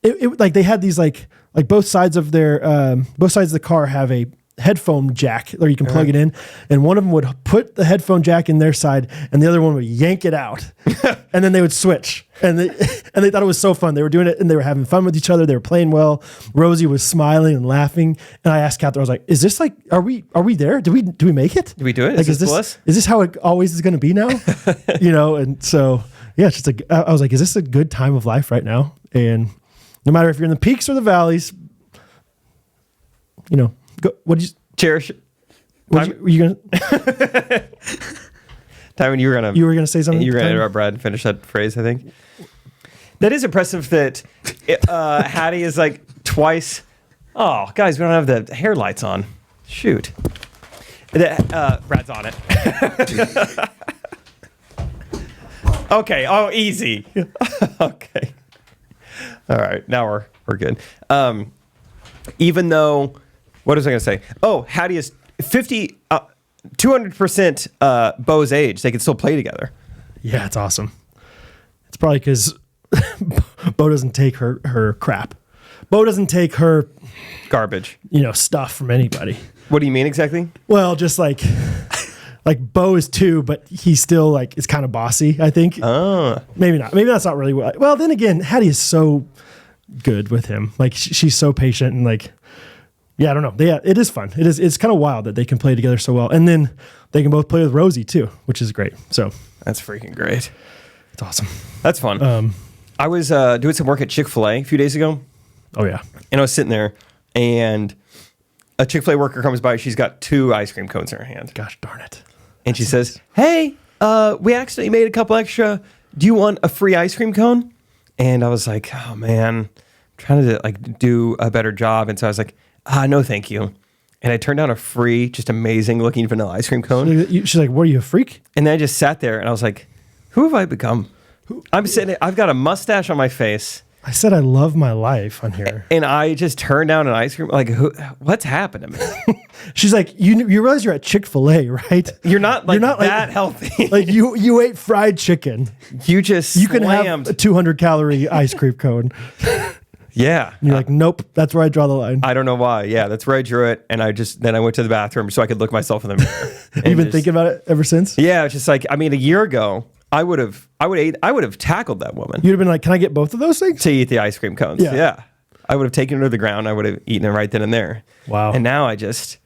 it like they had these like both sides of the car have a headphone jack or you can plug it in, and one of them would put the headphone jack in their side and the other one would yank it out and then they would switch and they thought it was so fun. They were doing it and they were having fun with each other. They were playing well. Rosie was smiling and laughing, and I asked Catherine, I was like, is this like, are we there? Do we make it? Do we do it? Like, is this how it always is going to be now? And so it's just I was like, is this a good time of life right now? And no matter if you're in the peaks or the valleys, go, what did you cherish? Were you gonna? Timon, you were gonna say something. You were gonna interrupt Brad and finish that phrase. I think that is impressive. That Hattie is like twice. Oh, guys, we don't have the hair lights on. Shoot, Brad's on it. Okay. Oh, easy. Okay. All right. Now we're good. Even though, what was I going to say? Oh, Hattie is 200% Bo's age. They can still play together. Yeah, it's awesome. It's probably because Bo doesn't take her crap. Bo doesn't take her garbage, stuff from anybody. What do you mean exactly? Well, just like Bo is too, but he's still is kind of bossy, I think. Oh. Maybe not. Maybe that's not really what. Well, then again, Hattie is so good with him. She's so patient and yeah, I don't know. Yeah, it is fun. It's kind of wild that they can play together so well. And then they can both play with Rosie too, which is great. So that's freaking great. It's awesome. That's fun. I was doing some work at Chick-fil-A a few days ago. Oh yeah. And I was sitting there and a Chick-fil-A worker comes by. She's got 2 ice cream cones in her hand. Gosh darn it. And she says, "Hey, we accidentally made a couple extra. Do you want a free ice cream cone?" And I was like, "Oh man, I'm trying to do a better job." And so I was like, "No, thank you." And I turned down a free, just amazing looking vanilla ice cream cone. She's like, "What are you, a freak?" And then I just sat there and I was like, "Who have I become?" I'm sitting. I've got a mustache on my face. I said I love my life on here. And I just turned down an ice cream. What's happened to me? She's like, you realize you're at Chick-fil-A, right? You're not that healthy. You ate fried chicken. You just can have a 200 calorie ice cream cone. Yeah. And you're like, nope, that's where I draw the line. I don't know why. Yeah, that's where I drew it. And then I went to the bathroom so I could look myself in the mirror. You've been thinking about it ever since? Yeah, it's just a year ago, I would have tackled that woman. You'd have been like, "Can I get both of those things?" To eat the ice cream cones. Yeah. I would have taken her to the ground. I would have eaten it right then and there. Wow. And now I got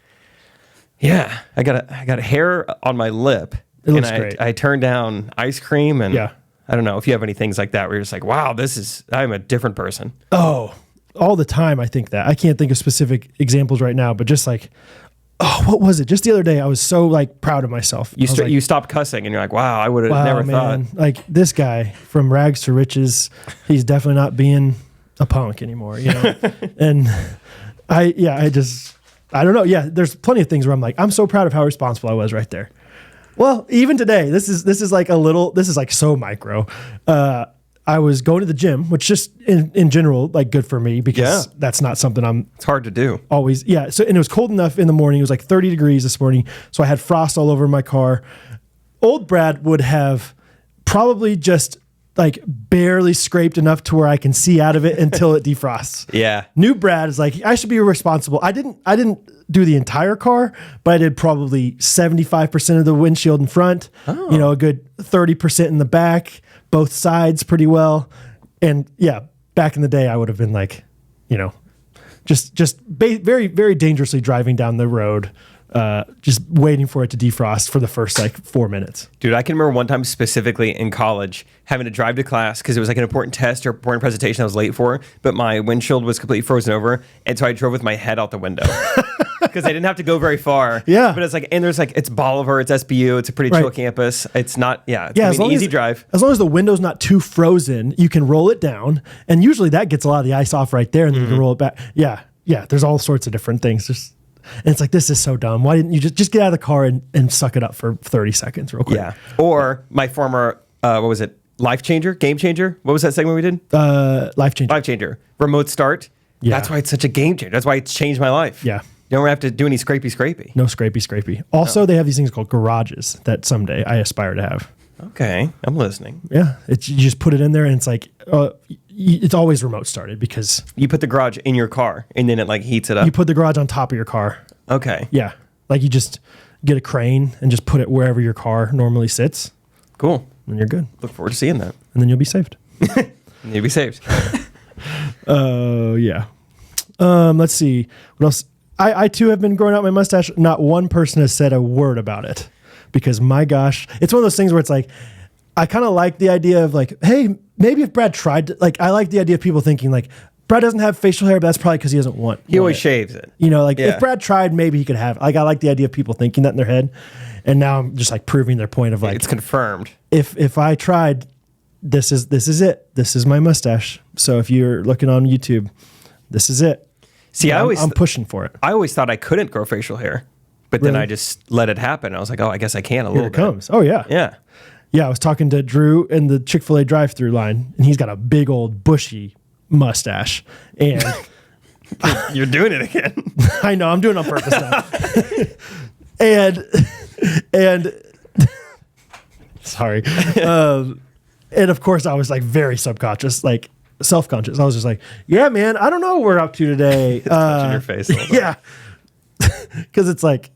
a hair on my lip. It looks great. I turned down ice cream and yeah. I don't know if you have any things like that where you're just like, wow, I'm a different person. Oh, all the time. I think that. I can't think of specific examples right now, but just what was it? Just the other day, I was so proud of myself. You stopped cussing and you're like, wow, I would have never thought. This guy from rags to riches, he's definitely not being a punk anymore, And I don't know. Yeah, there's plenty of things where I'm like, I'm so proud of how responsible I was right there. Well, even today, this is so micro. I was going to the gym, which just in general, good for me because that's not something it's hard to do. Always. Yeah. So, and it was cold enough in the morning. It was 30 degrees this morning. So I had frost all over my car. Old Brad would have probably just barely scraped enough to where I can see out of it until it defrosts. Yeah. New Brad is I should be responsible. I didn't do the entire car, but I did probably 75% of the windshield in front, a good 30% in the back, both sides pretty well. And yeah, back in the day, I would have been very, very dangerously driving down the road, just waiting for it to defrost for the first 4 minutes. Dude, I can remember one time specifically in college having to drive to class because it was an important test or important presentation I was late for, but my windshield was completely frozen over. And so I drove with my head out the window because I didn't have to go very far. Yeah. But it's and there's it's Bolivar, it's SBU, it's a pretty chill campus. It's not, it's an easy drive. As long as the window's not too frozen, you can roll it down. And usually that gets a lot of the ice off right there and then you can roll it back. Yeah. Yeah. There's all sorts of different things. And it's this is so dumb. Why didn't you just get out of the car and suck it up for 30 seconds real quick? Yeah. Or my former, what was it? Life Changer? Game Changer? What was that segment we did? Life Changer. Life Changer. Remote start. Yeah. That's why it's such a game changer. That's why it's changed my life. Yeah. You don't have to do any scrapey. No scrapey. Also, They have these things called garages that someday I aspire to have. Okay. I'm listening. Yeah. You just put it in there and it's it's always remote started because you put the garage in your car and then it heats it up. You put the garage on top of your car. Okay. Yeah. You just get a crane and just put it wherever your car normally sits. Cool. And you're good. Look forward to seeing that. And then you'll be saved. You'll be saved. Yeah. Let's see. What else? I too have been growing out my mustache. Not one person has said a word about it because my gosh, it's one of those things where it's I kind of like the idea of hey, maybe if Brad tried to, I like the idea of people thinking Brad doesn't have facial hair, but that's probably because he doesn't want He always it. shaves it. If Brad tried, maybe he could have. I like the idea of people thinking that in their head. And now I'm just proving their point of it's confirmed. If I tried, this is it. This is my mustache. So if you're looking on YouTube, this is it. See, I'm pushing for it. I always thought I couldn't grow facial hair, but then I just let it happen. I was like, oh, I guess I can a little bit. Here it comes. Oh yeah. Yeah. Yeah, I was talking to Drew in the Chick-fil-A drive-through line, and he's got a big old bushy mustache. And You're doing it again. I know, I'm doing it on purpose now. and sorry. And of course, I was like very subconscious, like self-conscious. I was just like, yeah, man, I don't know what we're up to today. Touching your face a little bit. Yeah. Because it's like,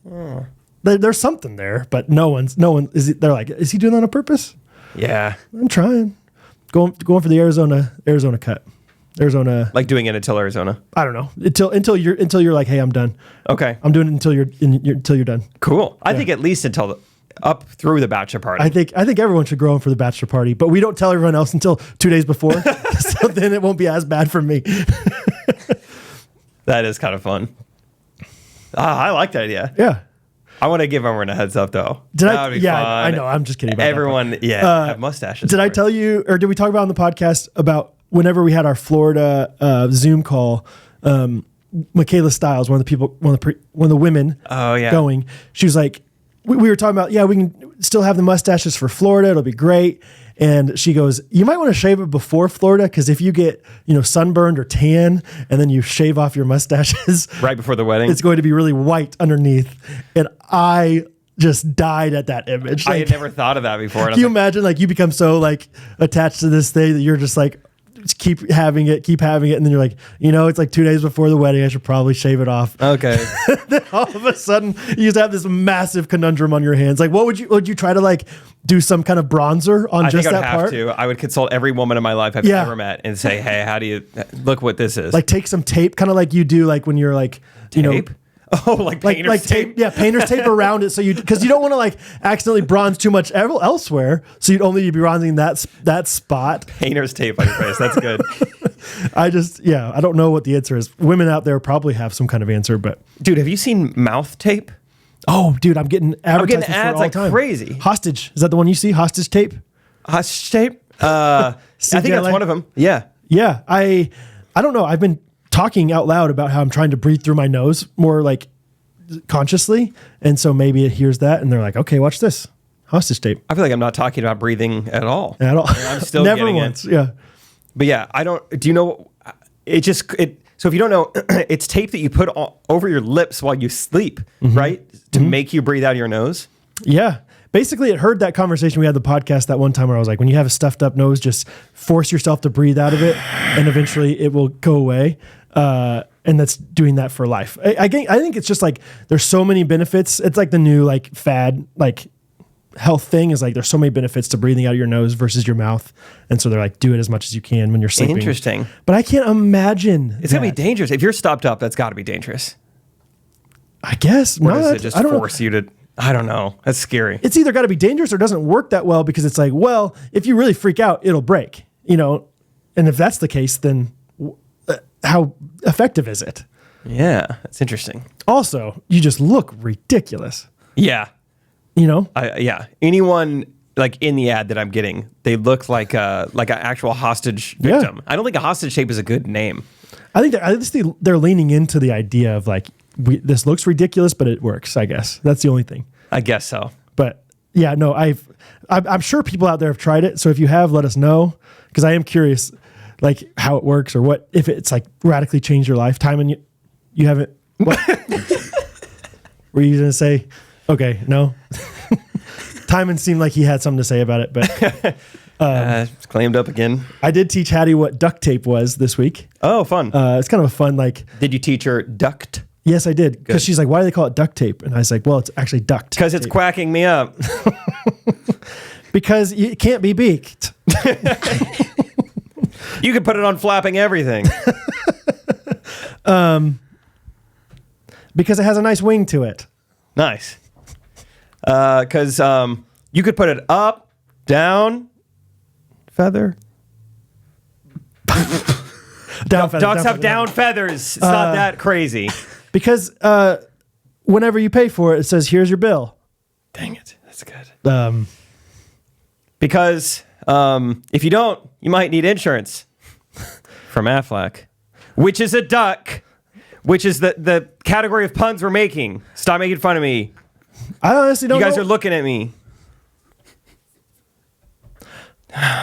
there's something there, but no one, they're like, is he doing that on purpose? Yeah. I'm trying. Going for the Arizona cut. Arizona. Like doing it until Arizona. I don't know. Until you're like, hey, I'm done. Okay. I'm doing it until you're done. Cool. I think at least until up through the bachelor party. I think everyone should grow in for the bachelor party, but we don't tell everyone else until 2 days before. So then it won't be as bad for me. That is kind of fun. I like that idea. Yeah. I want to give everyone a heads up though. That would be fun. I know. I'm just kidding about everyone. that Have mustaches. Did I tell you, or did we talk about on the podcast about whenever we had our Florida Zoom call? Michaela Stiles, one of the women. Oh yeah. Going. She was like, we were talking about, we can still have the mustaches for Florida. It'll be great. And she goes, you might want to shave it before Florida, because if you get, sunburned or tan and then you shave off your mustaches right before the wedding, it's going to be really white underneath. And I just died at that image. I had never thought of that before. Can you imagine, like, you become so like attached to this thing that you're just like, just keep having it. And then you're like, it's like 2 days before the wedding. I should probably shave it off. Okay. Then all of a sudden you just have this massive conundrum on your hands. Like, would you try to like do some kind of bronzer on just that part? I would consult every woman in my life I've ever met and say, hey, how do you look what this is? Like take some tape, kind of like you do like when you're like, tape? Oh, like painter's tape? Yeah, painter's tape around it. So because you don't want to like accidentally bronze too much elsewhere. So you'd only be bronzing that spot. Painter's tape on your face. That's good. I don't know what the answer is. Women out there probably have some kind of answer, but dude, have you seen mouth tape? Oh, dude, I'm getting advertisements ads all like the time. crazy. Hostage. Is that the one you see? Hostage tape? Hostage tape? I think that's one of them. Yeah. Yeah. I don't know. I've been talking out loud about how I'm trying to breathe through my nose more like consciously. And so maybe it hears that and they're like, okay, watch this. Hostage tape. I feel like I'm not talking about breathing at all. I'm still never getting once. it. Yeah. But yeah, do you know, so if you don't know, it's tape that you put over your lips while you sleep, right? To make you breathe out of your nose. Yeah. Basically, it heard that conversation we had the podcast that one time where I was like, when you have a stuffed up nose, just force yourself to breathe out of it and eventually it will go away. And that's doing that for life. I think it's just like, there's so many benefits. It's like the new like fad, like health thing is like, there's so many benefits to breathing out of your nose versus your mouth. And so they're like, do it as much as you can when you're sleeping. Interesting. But I can't imagine. It's going to be dangerous. If you're stopped up, that's got to be dangerous. I guess Or not. does it just force you to, I don't know. That's scary. It's either got to be dangerous or doesn't work that well because it's like, well, if you really freak out, it'll break, and if that's the case, then how effective is it? Yeah, that's interesting. Also, you just look ridiculous. Yeah. Yeah. Anyone like in the ad that I'm getting, they look like an actual hostage victim. I don't think a hostage tape is a good name. I think they're leaning into the idea of like, this looks ridiculous, but it works, I guess. That's the only thing. I guess so. But yeah, no, I'm sure people out there have tried it. So if you have, let us know, because I am curious, like how it works or what if it's like radically changed your life. Timon, you haven't. What were you gonna say? Okay, no. Timon seemed like he had something to say about it, but it's claimed up again. I did teach Hattie what duct tape was this week. Oh, fun! It's kind of a fun like. Did you teach her duct? Yes, I did. Because she's like, why do they call it duct tape? And I was like, well, it's actually duct. Because it's quacking me up. Because it can't be beaked. You could put it on flapping everything. Because it has a nice wing to it. Nice. Because you could put it up, down, feather. Down feather. Ducks have down feathers. It's not that crazy. Because whenever you pay for it, it says, here's your bill. Dang it. That's good. Because if you don't, you might need insurance from Aflac, which is a duck, which is the category of puns we're making. Stop making fun of me. I honestly don't know. You guys are looking at me.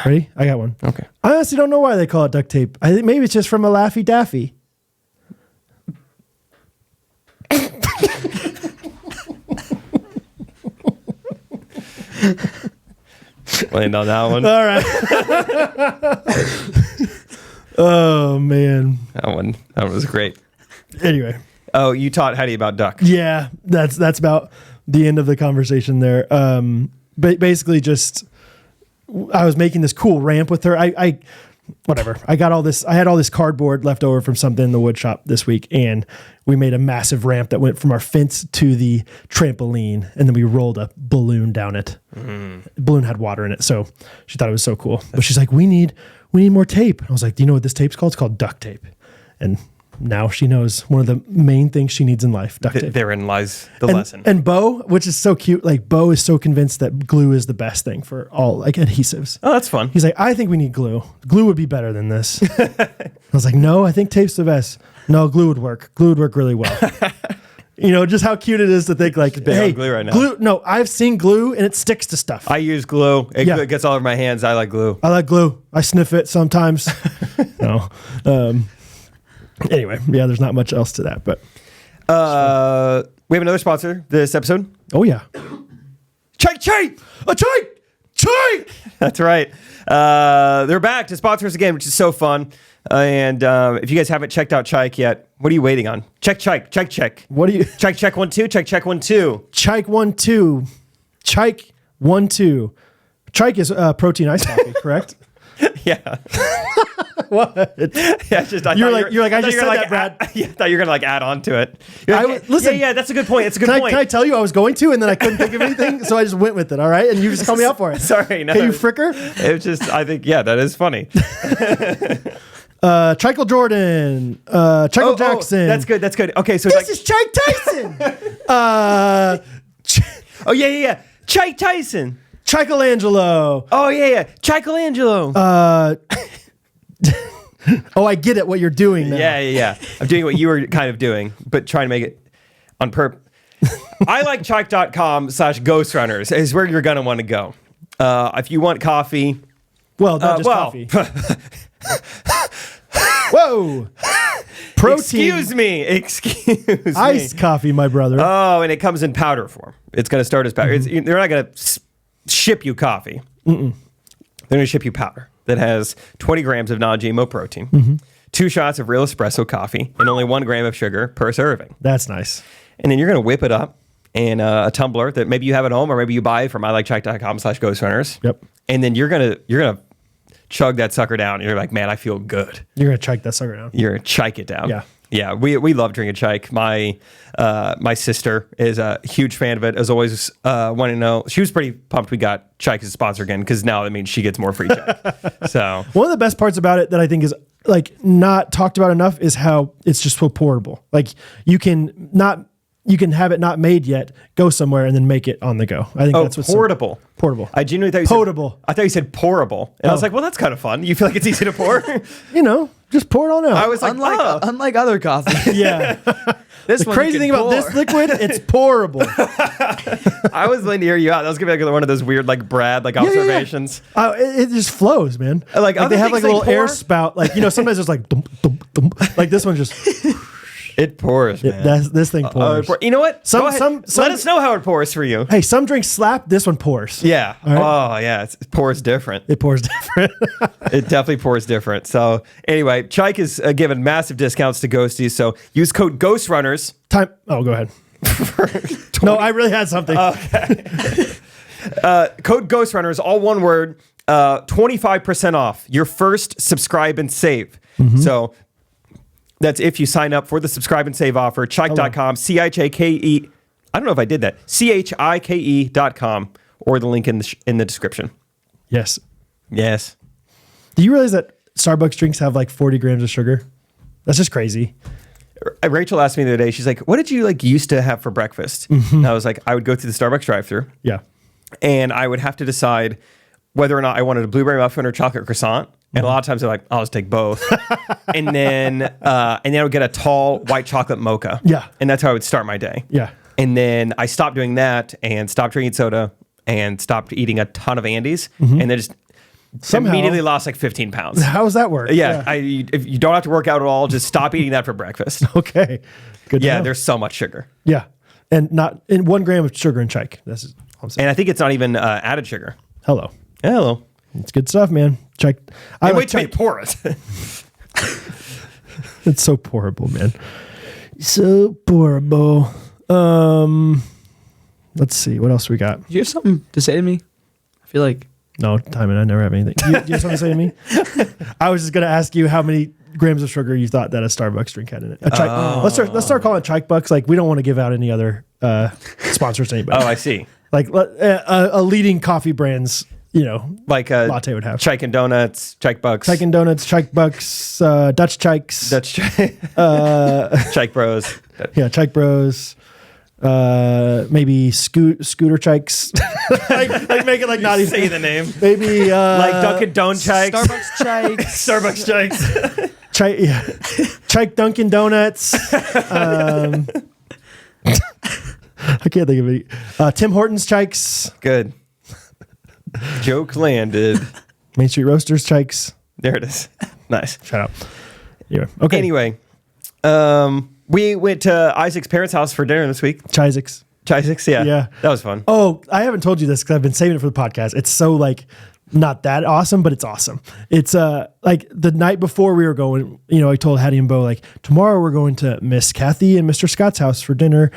Ready? I got one. Okay. I honestly don't know why they call it duct tape. I think maybe it's just from a Laffy Daffy. Land on that one. All right. Oh man. That one was great. Anyway. Oh, you taught Hattie about duck. Yeah, that's about the end of the conversation there. Basically, just I was making this cool ramp with her. I whatever. I got all this. I had all this cardboard left over from something in the wood shop this week, and we made a massive ramp that went from our fence to the trampoline, and then we rolled a balloon down it. The balloon had water in it, so she thought it was so cool. But she's like, "We need more tape." I was like, "Do you know what this tape's called? It's called duct tape." And now she knows one of the main things she needs in life, duct tape. Therein lies the lesson. And Bo, which is so cute, like Bo is so convinced that glue is the best thing for all like adhesives. Oh, that's fun. He's like, I think we need glue. Glue would be better than this. I was like, no, I think tape's the best. No, glue would work. Glue would work really well. You know, just how cute it is to think like, hey, glue right now. Glue. No, I've seen glue and it sticks to stuff. I use glue. It gets all over my hands. I like glue. I like glue. I sniff it sometimes. No. Anyway, yeah, there's not much else to that, but we have another sponsor this episode. oh yeah, Chike! a Chike. That's right. They're back to sponsor us again, which is so fun. And if you guys haven't checked out Chike yet, what are you waiting on? Check. What do you? Check 1 2. Check 1 2. Chike 1 2. Chike 1 2. Chike is protein ice coffee, correct? Yeah. What? Yeah, it's just You're like I just said that, Brad. I thought you were gonna add on to it. Listen, yeah, that's a good point. It's a good point. Can I tell you I was going to, and then I couldn't think of anything, so I just went with it. All right, and you just called me out for it. Sorry, no. Hey, you fricker. It was just, I think, yeah, that is funny. Trickle Jordan, Trickle Jackson. That's good. Okay, so This is Chike Tyson. oh yeah. Chike Tyson. Chichelangelo. Oh yeah. Chichelangelo. Oh, I get it. What you're doing now. Yeah. I'm doing what you were kind of doing, but trying to make it on purpose. I like chike.com/Ghostrunners is where you're going to want to go. If you want coffee. Well, not just coffee. Whoa. Protein. Excuse me. Iced coffee, my brother. Oh, and it comes in powder form. It's going to start as powder. They're not going to ship you coffee. They're going to ship you powder that has 20 grams of non-GMO protein, 2 shots of real espresso coffee, and only 1 gram of sugar per serving. That's nice. And then you're going to whip it up in a tumbler that maybe you have at home, or maybe you buy from ilikecheck.com/Ghostrunners. Yep. And then you're gonna chug that sucker down. And you're like, man, I feel good. You're gonna chike that sucker down. You're gonna chike it down. Yeah. Yeah, we love drinking chike. My sister is a huge fan of it. As always, wanting to know. She was pretty pumped we got chike as a sponsor again, because now that means she gets more free chike. So one of the best parts about it that I think is like not talked about enough is how it's just so portable. Like you can have it not made yet, go somewhere and then make it on the go. I think that's what's portable. Portable. I genuinely thought you potable. said, I thought you said pourable, and I was like, well, that's kind of fun. You feel like it's easy to pour? You know, just pour it on out. I was like, unlike other coffee. Yeah. This The crazy thing about this liquid, it's pourable. I was letting to hear you out. That was gonna be like one of those weird, like Brad, like observations. It just flows, man. Like they have like a little pour? air spout. Like, you know, sometimes it's like dum, dum, dum. Like this one just It pours, man. this thing pours. You know what? Some- Go ahead. some- Let us know how it pours for you. Hey, some drinks slap. This one pours. Yeah. All right. Oh, yeah. It pours different. It pours different. It definitely pours different. So anyway, Chike is giving massive discounts to Ghosties. So use code Ghostrunners. Oh, go ahead. No, I really had something. Code Ghostrunners, all one word, 25% off your first subscribe and save. So that's if you sign up for the subscribe and save offer, chike.com, CHIKE. I don't know if I did that. CHIKE.com, or the link in the description. Yes. Yes. Do you realize that Starbucks drinks have like 40 grams of sugar? That's just crazy. Rachel asked me the other day, she's like, what did you like used to have for breakfast? And I was like, I would go through the Starbucks drive-thru. Yeah. And I would have to decide whether or not I wanted a blueberry muffin or chocolate croissant. And a lot of times they're like, I'll just take both. and then I would get a tall white chocolate mocha. Yeah. And that's how I would start my day. Yeah. And then I stopped doing that and stopped drinking soda and stopped eating a ton of Andes. And then just Somehow. Immediately lost like 15 pounds. How does that work? Yeah, if you don't have to work out at all, just stop eating that for breakfast. Okay. Good to Yeah, know. there's so much sugar. Yeah. And not in 1 gram of sugar and chike. That's all I'm saying. And I think it's not even added sugar. Hello. Hello. It's good stuff, man. Chike. I Hey, like wait till you chike. pour it. It's so pourable, man. So pourable. Let's see. What else we got? Do you have something to say to me? I feel like No, Timon, I never have anything. Do you have something to say to me? I was just going to ask you how many grams of sugar you thought that a Starbucks drink had in it. Let's start calling it Chike Bucks. Like, we don't want to give out any other sponsors to anybody. Oh, I see. Like a leading coffee brand's, Like latte would have. Chike and Donuts, Chike Bucks. Chike and Donuts, Chike Bucks, Dutch Chikes. That's Chike Bros. Yeah, Chike Bros. Maybe scooter Chikes. like make it like not even Say the name. maybe Like Dunkin' Don Chikes. Starbucks chikes. Starbucks Chikes. Chike Dunkin' Donuts. I can't think of any. Tim Hortons Chikes. Good. Joke landed. Main Street Roasters Chikes. There it is. Nice. Shout out. Yeah. Okay. Anyway, we went to Isaac's parents' house for dinner this week. Chisacs. Isaac's, yeah. Yeah. That was fun. Oh, I haven't told you this because I've been saving it for the podcast. It's so like not that awesome, but it's awesome. It's like the night before we were going, I told Hattie and Bo, like, tomorrow we're going to Miss Kathy and Mr. Scott's house for dinner.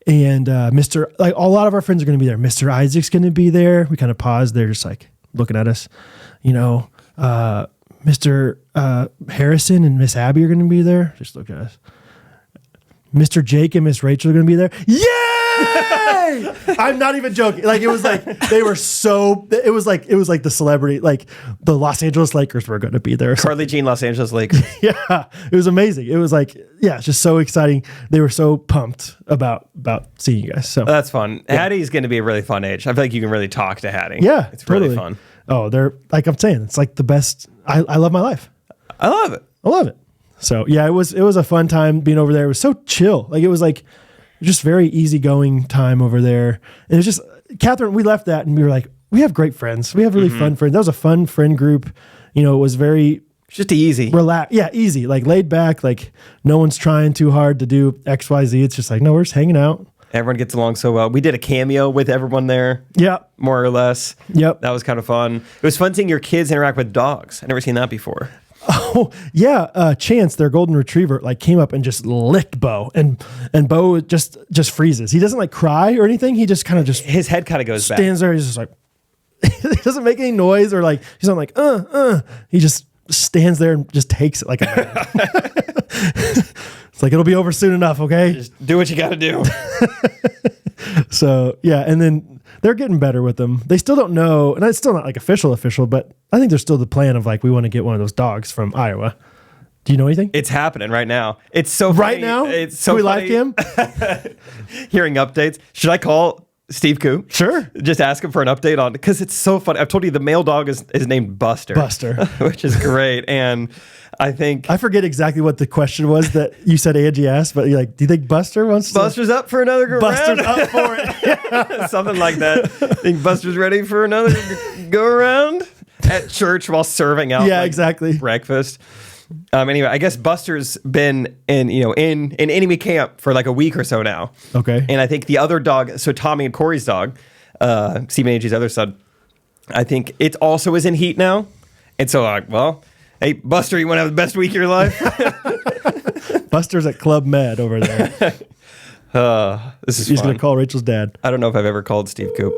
And a lot of our friends are going to be there. Mr. Isaac's going to be there. We kind of paused. They're just like looking at us, Mr. Harrison and Miss Abby are going to be there. Just look at us. Mr. Jake and Miss Rachel are going to be there. Yay! I'm not even joking. Like, it was like they were so. It was like the celebrity, like the Los Angeles Lakers were going to be there. Carly Jean, Los Angeles Lakers. Yeah, it was amazing. It was like, it's just so exciting. They were so pumped about seeing you guys. So That's fun. Hattie's going to be a really fun age. I feel like you can really talk to Hattie. yeah, It's totally really fun. Oh, they're like I'm saying, it's like the best. I love my life. I love it. I love it. So yeah, it was a fun time being over there. It was so chill. Like, it was like just very easygoing time over there. And it was just Catherine. We left that and we were like, we have great friends. We have really fun friends. That was a fun friend group. It was very Just easy. relaxed. Yeah, easy. Like laid back. Like no one's trying too hard to do XYZ. It's just like, no, we're just hanging out. Everyone gets along so well. We did a cameo with everyone there. Yeah. More or less. Yep. That was kind of fun. It was fun seeing your kids interact with dogs. I've never seen that before. Oh yeah, Chance, their golden retriever, like came up and just licked Bo, and Bo just freezes. He doesn't like cry or anything. He just kind of just His head kind of goes back. stands there. He's just like he doesn't make any noise or like he's not like He just stands there and just takes it like a man. It's like it'll be over soon enough, okay? Just do what you got to do. So yeah, and then they're getting better with them. They still don't know, and it's still not like official, but I think there's still the plan of like we want to get one of those dogs from Iowa. Do you know anything? It's happening right now. It's so funny. Right now? It's so Can we funny live him? hearing updates. Should I call Steve Coop? Sure. Just ask him for an update on, because it's so funny. I've told you the male dog is named Buster. Buster. Which is great. And I think I forget exactly what the question was that you said Angie asked, but you're like, do you think Buster wants to? Buster's up for another go Buster's round? up for it. Something like that. Think Buster's ready for another go around at church while serving out Yeah, exactly. breakfast. Anyway, I guess Buster's been in enemy camp for like a week or so now. Okay. And I think the other dog, so Tommy and Corey's dog, Steve and Angie's other son, I think it also is in heat now. And so well, hey, Buster, you want to have the best week of your life? Buster's at Club Med over there. This is He's fun. going to call Rachel's dad. I don't know if I've ever called Steve Coop.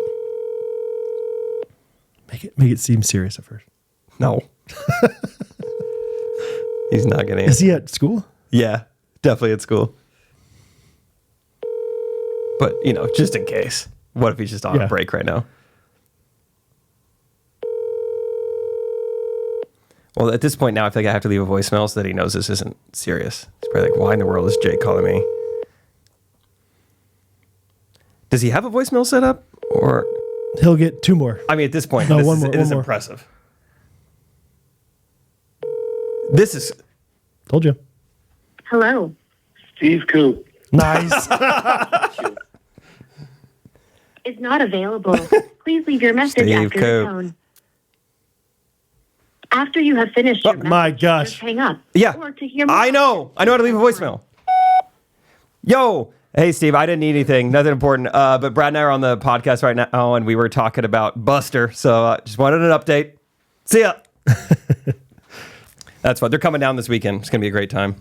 Make it seem serious at first. No. He's not going to Is answer. he at school? Yeah, definitely at school. But, just in case. What if he's just on a break right now? Well, at this point now, I feel like I have to leave a voicemail so that he knows this isn't serious. He's probably like, why in the world is Jake calling me? Does he have a voicemail set up? Or, He'll get 2 more. I mean, at this point, No, this one is, more, it is one more. impressive. This is... Told you. Hello. Steve Coop. Nice. Is not available. Please leave your message Steve after Coop. the tone. After you have finished your my message, gosh. just hang up. Yeah. Or to hear more, I know how to leave a voicemail. Yo. Hey, Steve, I didn't need anything. Nothing important. But Brad and I are on the podcast right now, and we were talking about Buster. So just wanted an update. See ya. That's fun. They're coming down this weekend. It's going to be a great time.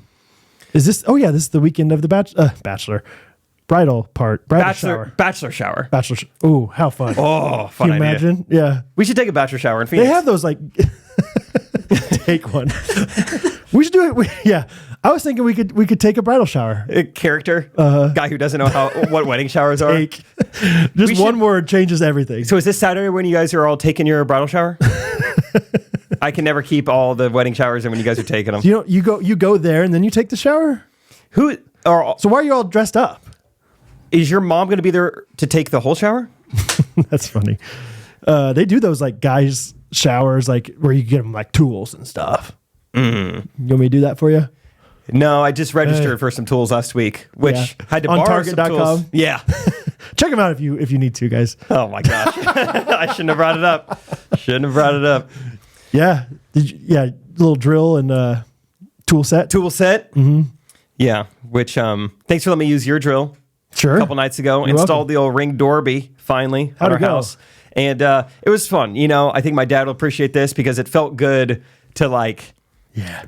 Is this? Oh, yeah. This is the weekend of the Bachelor. Bridal shower. Bachelor shower. Ooh, how fun. Oh, fun Can you idea. imagine? Yeah. We should take a bachelor shower in Phoenix. They have those like take one. We should do it. Yeah. I was thinking we could take a bridal shower. A character, guy who doesn't know what wedding showers are. Just one word changes everything. So is this Saturday when you guys are all taking your bridal shower? I can never keep all the wedding showers in when you guys are taking them. You go there and then you take the shower. So why are you all dressed up? Is your mom going to be there to take the whole shower? That's funny. They do those like guys showers like where you get them like tools and stuff. You want me to do that for you? No, I just registered for some tools last week, which had to on borrow some Target.com. tools. Yeah. Check them out if you need to, guys. Oh my gosh. I shouldn't have brought it up. Yeah. Little drill and tool set. Mm-hmm. Yeah. Which thanks for letting me use your drill. Sure. A couple nights ago. You're Installed welcome. the old Ring Doorbell finally How'd on our it go? house. And it was fun. I think my dad will appreciate this because it felt good to like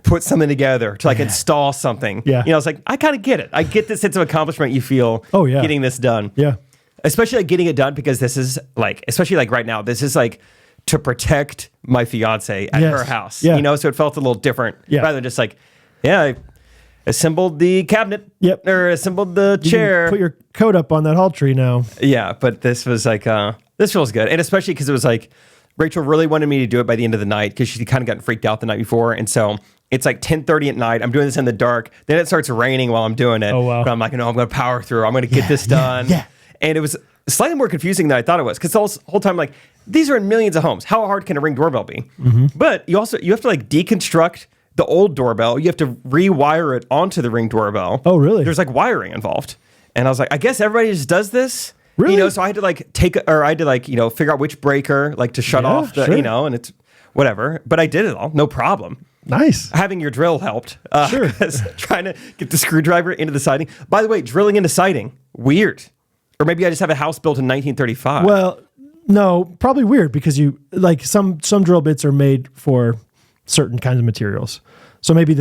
put something together, to like install something. Yeah. I was like, I kind of get it. I get the sense of accomplishment you feel getting this done. Yeah. Especially like getting it done because this is like, especially like right now, this is like to protect my fiance at her house. Yeah. So it felt a little different rather than just like, I assembled the cabinet or assembled the chair. Put your coat up on that hall tree now. Yeah, but this was like, this feels good. And especially because it was like, Rachel really wanted me to do it by the end of the night because she kind of gotten freaked out the night before. And so it's like 10:30 at night. I'm doing this in the dark. Then it starts raining while I'm doing it. Oh, wow. But I'm like, no, I'm going to power through. I'm going to get this done. Yeah. And it was slightly more confusing than I thought it was because the whole time, like, these are in millions of homes. How hard can a Ring doorbell be? Mm-hmm. But you have to like deconstruct the old doorbell. You have to rewire it onto the Ring doorbell. Oh, really? There's like wiring involved. And I was like, I guess everybody just does this. Really? So I had to like figure out which breaker like to shut off the, and it's whatever. But I did it all, no problem. Nice. Having your drill helped. Sure. Trying to get the screwdriver into the siding. By the way, drilling into siding, weird. Or maybe I just have a house built in 1935. Well, no, probably weird because you like some drill bits are made for certain kinds of materials. So maybe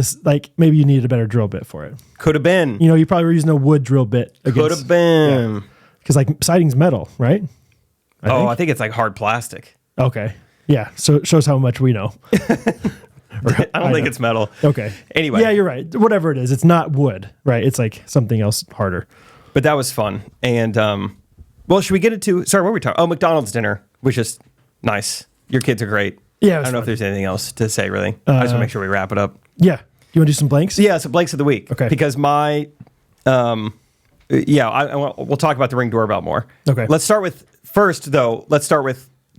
maybe you needed a better drill bit for it. Could have been. You probably were using a wood drill bit. Could have been. Because like siding's metal, right? I think it's like hard plastic. Okay. Yeah. So it shows how much we know. I don't think it's metal. Okay. Anyway. Yeah, you're right. Whatever it is, it's not wood, right? It's like something else harder. But that was fun. And, should we get into, what were we talking? Oh, McDonald's dinner, which is nice. Your kids are great. Yeah. I don't know if there's anything else to say, really. I just want to make sure we wrap it up. Yeah. You want to do some blanks? Yeah, so blanks of the week. Okay. Because we'll talk about the Ring doorbell more. Okay. Let's start with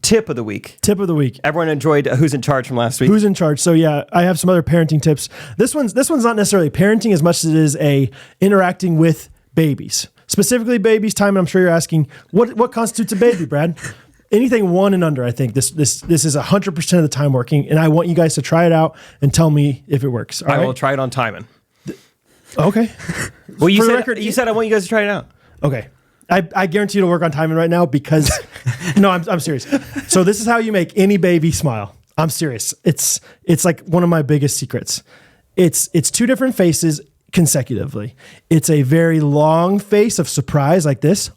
tip of the week. Tip of the week. Everyone enjoyed Who's in Charge from last week. Who's in charge? So yeah, I have some other parenting tips. This one's not necessarily parenting as much as it is a interacting with babies. Specifically babies. Timon, I'm sure you're asking, what constitutes a baby, Brad? Anything 1 and under, I think this is 100% of the time working, and I want you guys to try it out and tell me if it works. All right? will try it on Timon. Okay. Well, you said I want you guys to try it out. Okay. I guarantee it'll work on Timon right now because no, I'm serious. So this is how you make any baby smile. I'm serious. It's like one of my biggest secrets. It's 2 different faces consecutively. It's a very long face of surprise like this.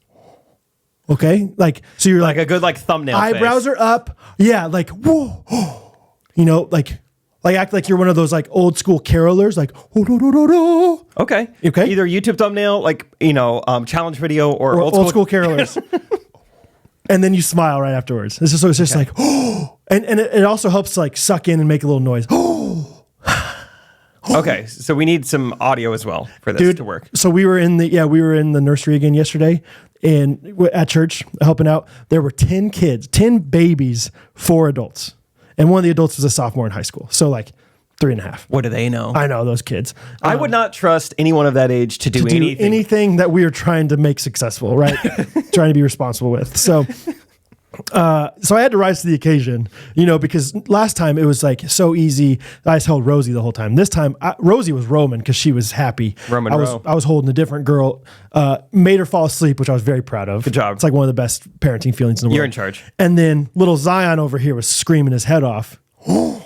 Okay? So you're like a good thumbnail eyebrows face. are up. Yeah, like whoa. Act like you're one of those old school carolers, Okay. Either YouTube thumbnail, challenge video, or old school carolers. And then you smile right afterwards. It's just like, oh, and it also helps suck in and make a little noise. Okay, so we need some audio as well for this to work. So we were in the nursery again yesterday, and at church helping out. There were 10 kids, 10 babies, 4 adults, and one of the adults was a sophomore in high school. So 3.5. What do they know? I know those kids. I would not trust anyone of that age to do anything that we are trying to make successful, right? Trying to be responsible with. So So I had to rise to the occasion, because last time it was like so easy. I just held Rosie the whole time. This time, Rosie was Roman because she was happy. I was holding a different girl, made her fall asleep, which I was very proud of. Good job. It's like one of the best parenting feelings in the world. You're in charge. And then little Zion over here was screaming his head off. And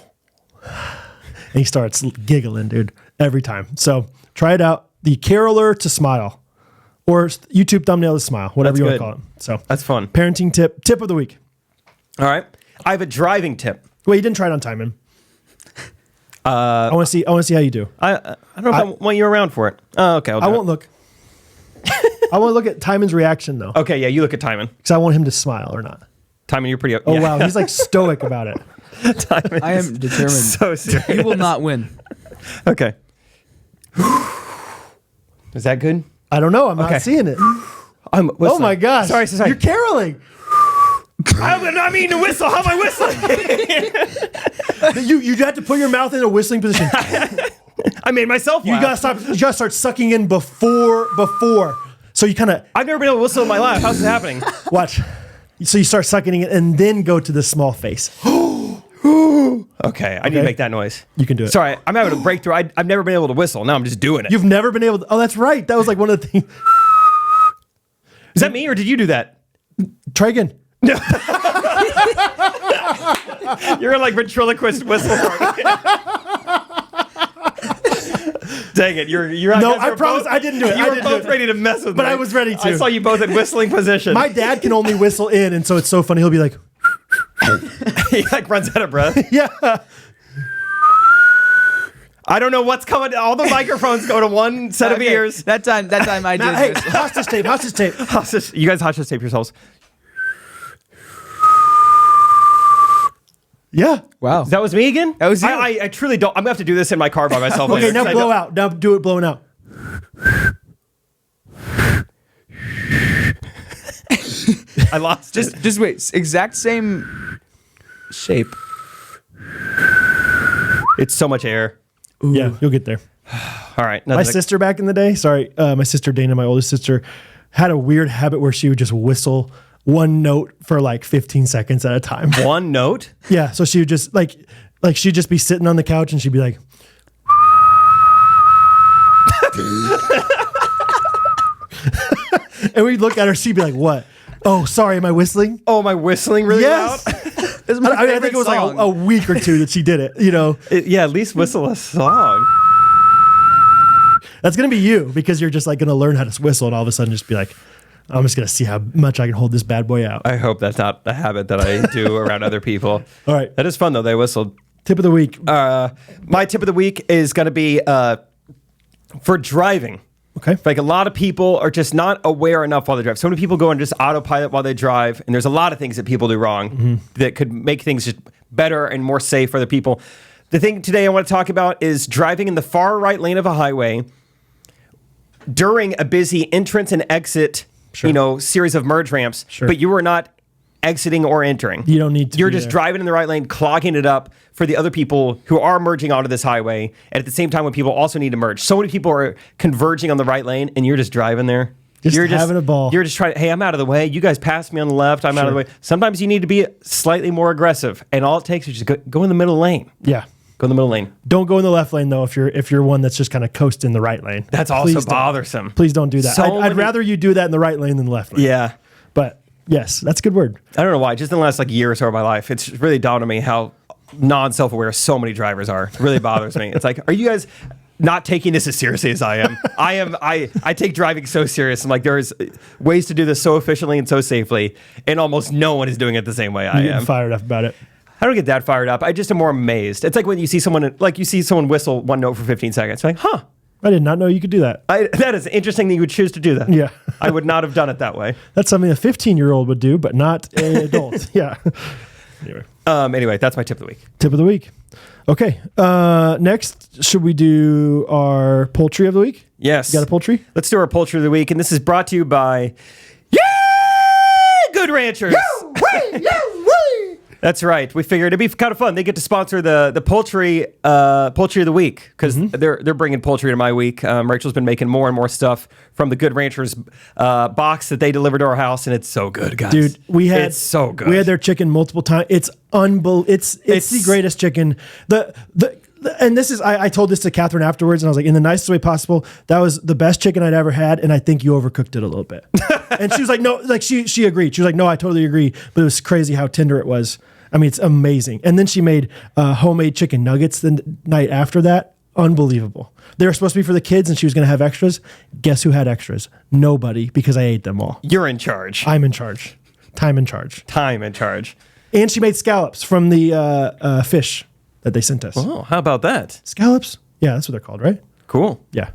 he starts giggling, dude, every time. So try it out. The caroler to smile. Or YouTube thumbnail to smile, whatever you want to call it. So that's fun. Parenting tip of the week. All right. I have a driving tip. Wait, you didn't try it on Timon. I want to see how you do. I don't know if I want you around for it. Oh, okay. I won't look. I want to look at Timon's reaction though. Okay, yeah, you look at Timon. Because I want him to smile or not. Timon, you're pretty. Oh wow, he's like stoic about it. Timon, I am determined. So serious. You will not win. Okay. Is that good? I don't know. I'm not seeing it. I'm whistling. Oh my gosh! Sorry. You're caroling. I'm not meaning to whistle. How am I whistling? You had to put your mouth in a whistling position. I made myself laugh. You gotta stop. You gotta start sucking in before. So you kind of. I've never been able to whistle in my life. How's this happening? Watch. So you start sucking it and then go to the small face. Okay, I need to make that noise. You can do it. Sorry, I'm having a breakthrough. I've never been able to whistle. Now I'm just doing it. You've never been able to. Oh, that's right. That was like one of the things. Is that me or did you do that? Try again. You're like ventriloquist whistle party. Dang it! You're. No, I promise I didn't do it. You were both ready to mess with me, but I was ready to. I saw you both in whistling position. My dad can only whistle in, and so it's so funny. He'll be like, he like runs out of breath. yeah. I don't know what's coming. All the microphones go to one set of ears. That time I did. Hey, hostage tape. You guys hostage tape yourselves. Yeah. Wow. That was me again? That was you. I truly don't. I'm going to have to do this in my car by myself Okay, later. now blow out. Now do it blowing out. I lost it. Just wait. Exact same shape. It's so much air. Ooh. Yeah, you'll get there. All right. My sister back in the day, my sister Dana, my oldest sister, had a weird habit where she would just whistle one note for like 15 seconds at a time. One note? Yeah, so she would just like she'd just be sitting on the couch and she'd be like, and we'd look at her, she'd be like, what? Oh, sorry, am I whistling? Oh, am I whistling really yes. loud? I think it was like a week or two that she did it, Yeah, at least whistle a song. That's going to be you because you're just like going to learn how to whistle and all of a sudden just be like, I'm just going to see how much I can hold this bad boy out. I hope that's not a habit that I do around other people. All right. That is fun, though. They whistled. Tip of the week. My tip of the week is going to be for driving. Okay. Like a lot of people are just not aware enough while they drive. So many people go on just autopilot while they drive, and there's a lot of things that people do wrong that could make things just better and more safe for other people. The thing today I want to talk about is driving in the far right lane of a highway during a busy entrance and exit, series of merge ramps, but you are not exiting or entering. You don't need to. You're just driving in the right lane, clogging it up for the other people who are merging onto this highway. And at the same time, when people also need to merge, so many people are converging on the right lane, and you're just driving there. You're having a ball. You're just trying. Hey, I'm out of the way. You guys passed me on the left. I'm out of the way. Sometimes you need to be slightly more aggressive, and all it takes is just go in the middle lane. Yeah. Go in the middle lane. Don't go in the left lane though. If you're one that's just kind of coasting the right lane, that's also bothersome. Please don't do that. I'd rather you do that in the right lane than the left lane. Yeah, but yes, that's a good word. I don't know why. Just in the last year or so of my life, it's really dawned on me how non-self-aware so many drivers are. It really bothers me. It's like, are you guys not taking this as seriously as I am? I take driving so serious. I'm like, there's ways to do this so efficiently and so safely, and almost no one is doing it the same way I am. Getting fired up about it. I don't get that fired up. I just am more amazed. It's like when you see someone whistle one note for 15 seconds. You're like, huh. I did not know you could do that. That is interesting that you would choose to do that. Yeah. I would not have done it that way. That's something a 15-year-old would do, but not an adult. Yeah. Anyway, that's my tip of the week. Tip of the week. Okay. Next, should we do our poultry of the week? Yes. You got a poultry? Let's do our poultry of the week, and this is brought to you by Good Ranchers. That's right. We figured it'd be kind of fun. They get to sponsor the poultry of the week because they're bringing poultry to my week. Rachel's been making more and more stuff from the Good Ranchers box that they deliver to our house, and it's so good, guys. Dude, it's so good. We had their chicken multiple times. It's unbelievable. It's the greatest chicken. And this is, I told this to Catherine afterwards, and I was like, in the nicest way possible, that was the best chicken I'd ever had, and I think you overcooked it a little bit. And she was like, no, like she agreed. She was like, no, I totally agree. But it was crazy how tender it was. I mean, it's amazing. And then she made homemade chicken nuggets the night after that. Unbelievable. They were supposed to be for the kids, and she was going to have extras. Guess who had extras? Nobody, because I ate them all. You're in charge. I'm in charge. Time in charge. Time in charge. And she made scallops from the fish that they sent us. Oh, how about that? Scallops? Yeah, that's what they're called, right? Cool. Yeah.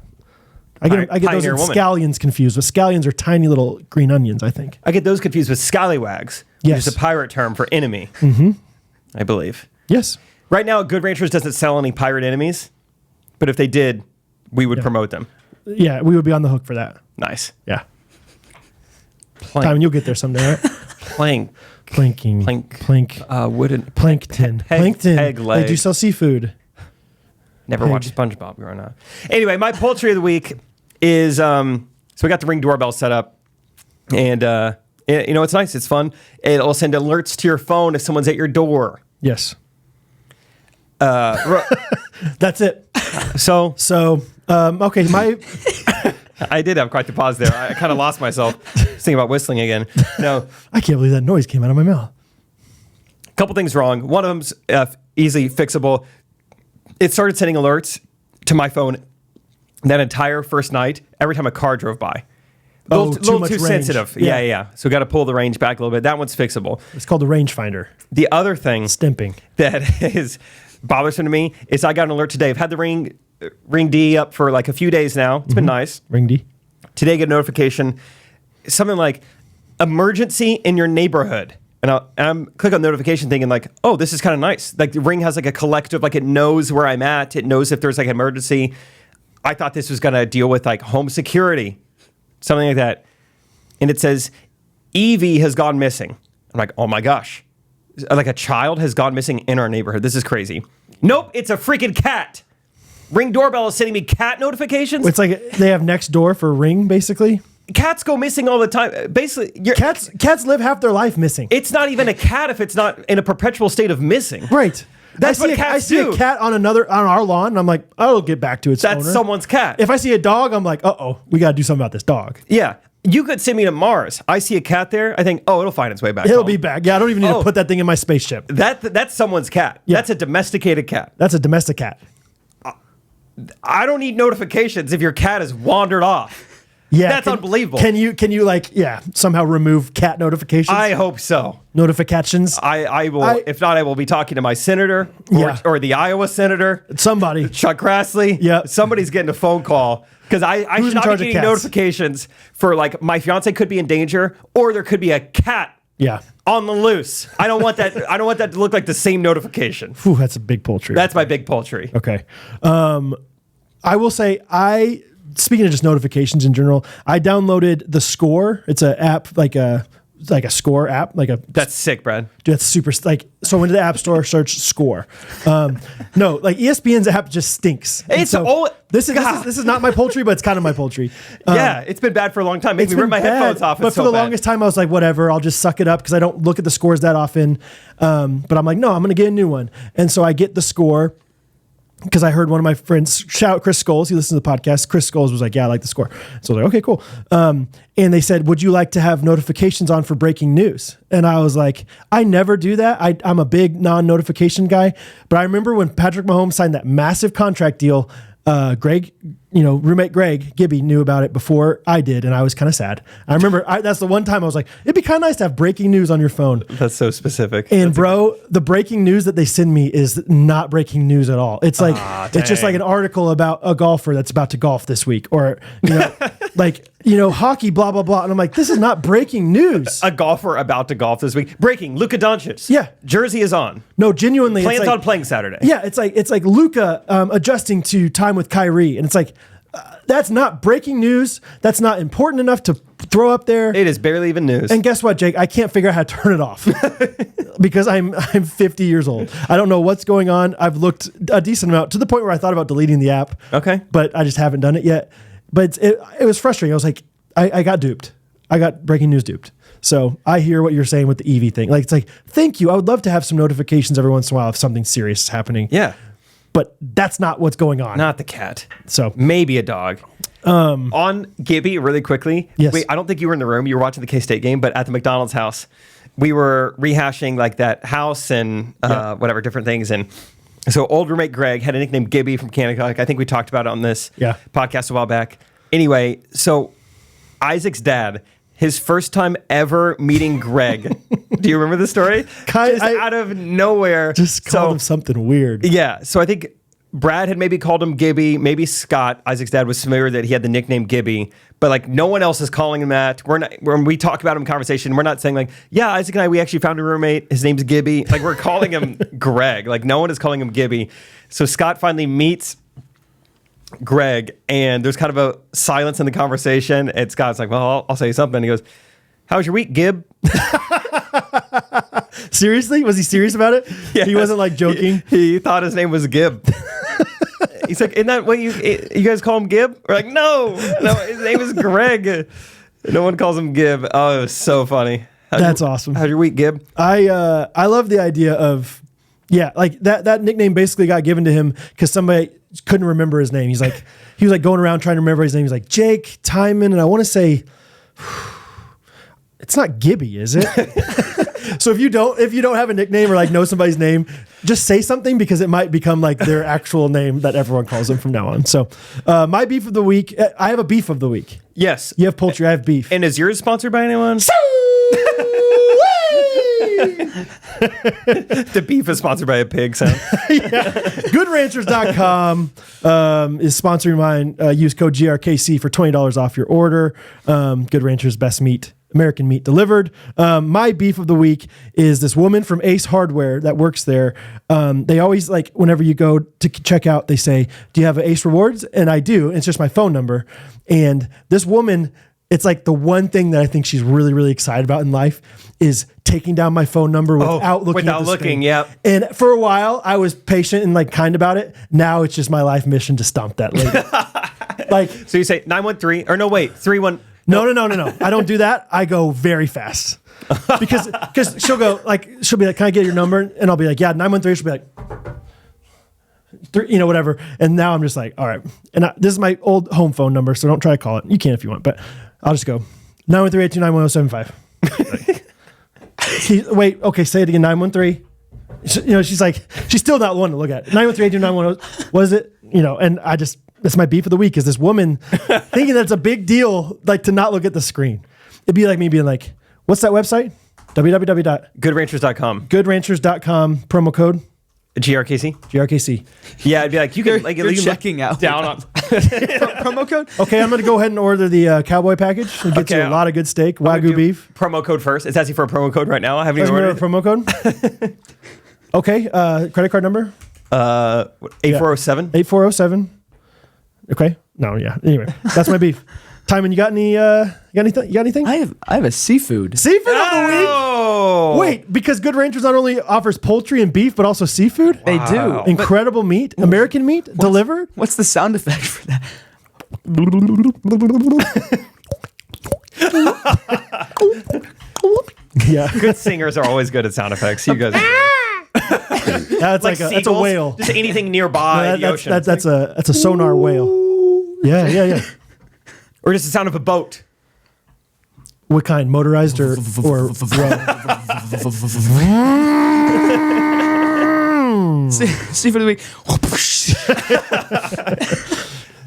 I get those Pioneer and woman. scallions confused. But scallions are tiny little green onions, I think. I get those confused with scallywags, Yes. which is a pirate term for enemy, I believe. Yes. Right now, Good Ranchers doesn't sell any pirate enemies, but if they did, we would promote them. Yeah, we would be on the hook for that. Nice. Yeah. Timon, you'll get there someday, right? Plank. Planking. Plank. Wooden. Plankton. Plankton. Peg leg. They do sell seafood. Never watched SpongeBob growing up. Anyway, my poultry of the week is so we got the Ring doorbell set up, and it's nice. It's fun. It'll send alerts to your phone if someone's at your door. Yes. That's it. So Okay, my I did have quite the pause there. I kind of lost myself thinking about whistling again. No, I can't believe that noise came out of my mouth. a couple things wrong. One of them's easily fixable. It started sending alerts to my phone that entire first night every time a car drove by. A little much too range. sensitive. Yeah. So got to pull the range back a little bit. That one's fixable. It's called the rangefinder. The other thing Stimping. that is bothersome to me is I got an alert today. I've had the Ring D up for like a few days now. It's been nice. Ring D. Today I get a notification, something like emergency in your neighborhood. And I'm click on the notification thinking like, oh, this is kind of nice. Like the Ring has like a collective, like it knows where I'm at. It knows if there's like an emergency. I thought this was going to deal with like home security, something like that. And it says, Evie has gone missing. I'm like, oh my gosh. Like a child has gone missing in our neighborhood. This is crazy. Nope, it's a freaking cat. Ring doorbell is sending me cat notifications. It's like they have next door for Ring, basically. Cats go missing all the time. Basically, Cats live half their life missing. it's not even a cat if it's not in a perpetual state of missing. Right. That's what I cats see do. a cat on our lawn, and I'm like, I'll get back to its That's owner. someone's cat. If I see a dog, I'm like, we got to do something about this dog. Yeah. You could send me to Mars. I see a cat there. I think, oh, it'll find its way back It'll home. be back. Yeah, I don't even need to put that thing in my spaceship. That's someone's cat. Yeah. That's a domesticated cat. That's a domestic cat. I don't need notifications if your cat has wandered off. Yeah, That's unbelievable. Can you like somehow remove cat notifications? I hope so. Notifications. I will. If not, I will be talking to my senator or the Iowa senator, Somebody. Chuck Grassley. Yeah. Somebody's getting a phone call because I Who's should in not charge be of getting cats? notifications for like my fiance could be in danger or there could be a cat Yeah. on the loose. I don't want that. I don't want that to look like the same notification. Whew, that's a big poultry. That's my big poultry. Okay. I will say speaking of just notifications in general, I downloaded the Score. It's an app like a score app, That's sick, Brad. Dude, that's super. Like, so into the App Store, search Score. No, like ESPN's app just stinks. And It's so this God. is not my poultry, but it's kind of my poultry. Yeah, it's been bad for a long time. Made me rip my headphones off. But It's for so the bad. longest time, I was like, whatever, I'll just suck it up because I don't look at the scores that often. But I'm like, no, I'm going to get a new one. And so I get the Score. Because I heard one of my friends, shout out Chris Scholes, he listens to the podcast. Chris Scholes was like, yeah, I like the Score. So I was like, okay, cool. And they said, would you like to have notifications on for breaking news? And I was like, I never do that. I'm a big non-notification guy. But I remember when Patrick Mahomes signed that massive contract deal, Greg, roommate Greg Gibby knew about it before I did, and I was kind of sad. I remember that's the one time I was like, it'd be kind of nice to have breaking news on your phone. That's so specific. And the breaking news that they send me is not breaking news at all. It's like it's just like an article about a golfer that's about to golf this week, or hockey, blah blah blah. And I'm like, this is not breaking news. A golfer about to golf this week. Breaking: Luka Doncic. Yeah. Jersey is on. No, genuinely, Plans it's like, on playing Saturday. Yeah, it's like Luka adjusting to time with Kyrie, and it's like that's not breaking news. That's not important enough to throw up there. It is barely even news. And guess what, Jake? I can't figure out how to turn it off because I'm 50 years old. I don't know what's going on. I've looked a decent amount to the point where I thought about deleting the app. Okay. But I just haven't done it yet. But it was frustrating. I was like, I got duped. I got breaking news duped. So I hear what you're saying with the Eevee thing. Like, it's like, thank you. I would love to have some notifications every once in a while if something serious is happening. Yeah. But that's not what's going on. Not the cat. So maybe a dog. On Gibby, really quickly. Yes. Wait, I don't think you were in the room. You were watching the K-State game, but at the McDonald's house, we were rehashing like that house and whatever, different things. And so old roommate Greg had a nickname Gibby from Kanakuk. I think we talked about it on this podcast a while back. Anyway, so Isaac's dad, his first time ever meeting Greg. Do you remember the story? Just out of nowhere. Just called him something weird. Yeah. So I think Brad had maybe called him Gibby. Maybe Scott, Isaac's dad, was familiar that he had the nickname Gibby. But like no one else is calling him that. We're not, when we talk about him in conversation, we're not saying like, yeah, Isaac and I, we actually found a roommate. His name's Gibby. Like we're calling him Greg. Like no one is calling him Gibby. So Scott finally meets Greg, and there's kind of a silence in the conversation. And Scott's like, well, I'll say something. He goes, how was your week, Gib? Seriously? Was he serious about it? Yes. He wasn't like joking? He thought his name was Gib. He's like, isn't that what you guys call him Gib? We're like, no, his name is Greg. No one calls him Gib. Oh, it was so funny. That's awesome. How's your week, Gib? I love the idea of, like that nickname basically got given to him because somebody couldn't remember his name. He was like going around trying to remember his name. He's like, Jake, Timon, and I want to say, it's not Gibby, is it? So if you don't have a nickname or like know somebody's name, just say something because it might become like their actual name that everyone calls them from now on. So my beef of the week, I have a beef of the week. Yes. You have poultry, I have beef. And is yours sponsored by anyone? The beef is sponsored by a pig sound. GoodRanchers.com is sponsoring mine. Use code GRKC for $20 off your order. Good Ranchers, best meat, American meat delivered. My beef of the week is this woman from Ace Hardware that works there. They always, like, whenever you go to check out, they say, do you have Ace Rewards? And I do. It's just my phone number. And this woman, it's like the one thing that I think she's really, really excited about in life is taking down my phone number without looking at the screen. Yep. And for a while, I was patient and like kind about it. Now it's just my life mission to stomp that lady. Like, so you say 913 or no, wait, 31. No. I don't do that. I go very fast because she'll be like, can I get your number? And I'll be like, yeah, 913. She'll be like, 3, whatever. And now I'm just like, all right. And this is my old home phone number, so don't try to call it. You can if you want, but I'll just go 913-829-1075. Wait, okay, say it again. 913. She's like, she's still not one to look at. 913-829-1075. What is it? And that's my beef of the week is this woman thinking that it's a big deal, like to not look at the screen. It'd be like me being like, what's that website? www.goodranchers.com. Goodranchers.com, promo code GRKC. Yeah, I'd be like, you can like you're checking out down on promo code. Okay, I'm gonna go ahead and order the cowboy package. It gets you a lot of good steak, Wagyu beef. Promo code first. It's asking for a promo code right now. I haven't even ordered a promo code. Okay, credit card number. 8407. 8407. Okay. No, yeah. Anyway, that's my beef. Timon, you got anything? I have a seafood. Seafood of the week. Wait, because Good Ranchers not only offers poultry and beef, but also seafood. They do. Incredible meat, American meat delivered. What's the sound effect for that? Yeah. Good singers are always good at sound effects. You guys. That's like that's a whale. Just anything nearby the ocean. That's a sonar whale. Yeah. Or just the sound of a boat. What kind? Motorized or Seafood of the week.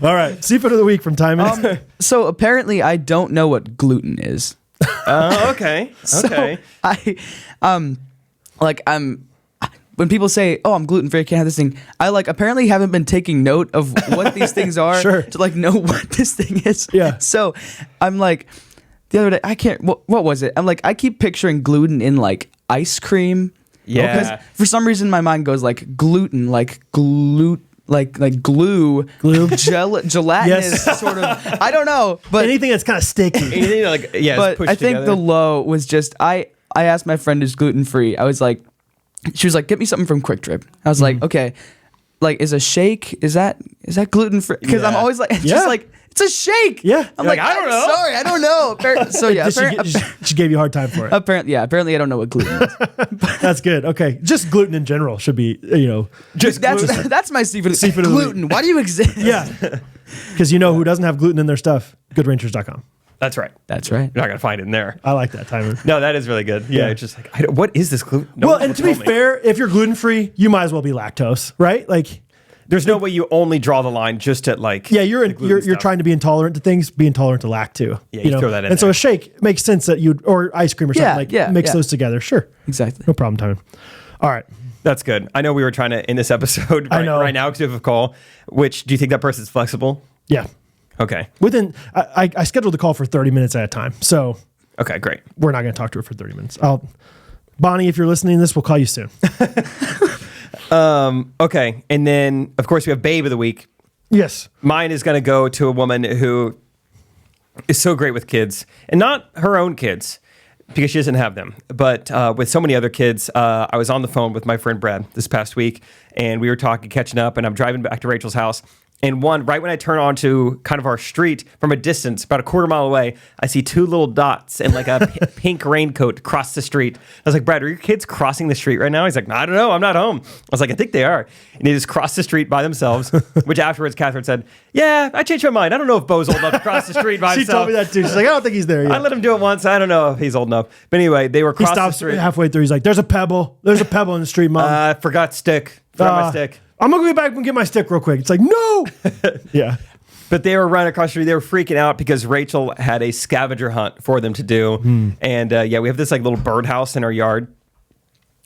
All right, seafood of the week from Timon. So apparently, I don't know what gluten is. Okay. So when people say, "Oh, I'm gluten free, I can't have this thing," I apparently haven't been taking note of what these things are Sure. to know what this thing is. Yeah. So I'm like, the other day, I can't. What was it? I'm like, I keep picturing gluten in ice cream. Yeah. Because for some reason my mind goes gluten, like glue, gelatinous sort of. I don't know, but anything that's kind of sticky. Anything like but I think the low was just I asked my friend who's gluten free. I was like, she was like, get me something from Quick Trip. I was like, okay, like is a shake is that gluten free? Because I'm always like, just like. It's a shake. Yeah. I'm like, I don't know. Sorry, I don't know. So yeah, she gave you a hard time for it. Apparently I don't know what gluten is. That's good. Okay, just gluten in general should be, just that's my seafood. Seafood of the gluten. Why do you exist? Yeah, because who doesn't have gluten in their stuff? GoodRangers.com. That's right. That's right. You're not gonna find it in there. I like that, Timon. No, that is really good. Yeah, it's just like, what is this gluten? No well, one and will to be tell me. fair, if you're gluten free, you might as well be lactose, right? Like. There's no way you only draw the line just at like you're trying to be intolerant to things, be intolerant to lact too. Yeah, you throw that in and there. so a shake makes sense that or ice cream or something mix those together. Sure, exactly, no problem, Timon. All right, that's good. I know we were trying to end this episode right now because we have a call. Which do you think that person's flexible? Yeah. Okay. I scheduled the call for 30 minutes at a time, so okay, great. We're not going to talk to her for 30 minutes. Bonnie, if you're listening to this, we'll call you soon. Okay, and then of course we have Babe of the Week. Yes, mine is going to go to a woman who is so great with kids, and not her own kids because she doesn't have them, but with so many other kids. I was on the phone with my friend Brad this past week, and we were catching up, and I'm driving back to Rachel's house. And right when I turn onto kind of our street from a distance, about a quarter mile away, I see two little dots and like a pink raincoat cross the street. I was like, Brad, are your kids crossing the street right now? He's like, no, I don't know. I'm not home. I was like, I think they are. And they just crossed the street by themselves, which afterwards Catherine said, yeah, I changed my mind. I don't know if Bo's old enough to cross the street by she himself. told me that too. She's like, I don't think he's there yet. I let him do it once. I don't know if he's old enough. But anyway, they were crossing the street. He stops halfway through. He's like, there's a pebble. There's a pebble in the street, Mom. I forgot stick. Forgot my stick. I'm going to go back and get my stick real quick. It's like, no. Yeah. But they were running across the street. They were freaking out because Rachel had a scavenger hunt for them to do. And we have this like little birdhouse in our yard.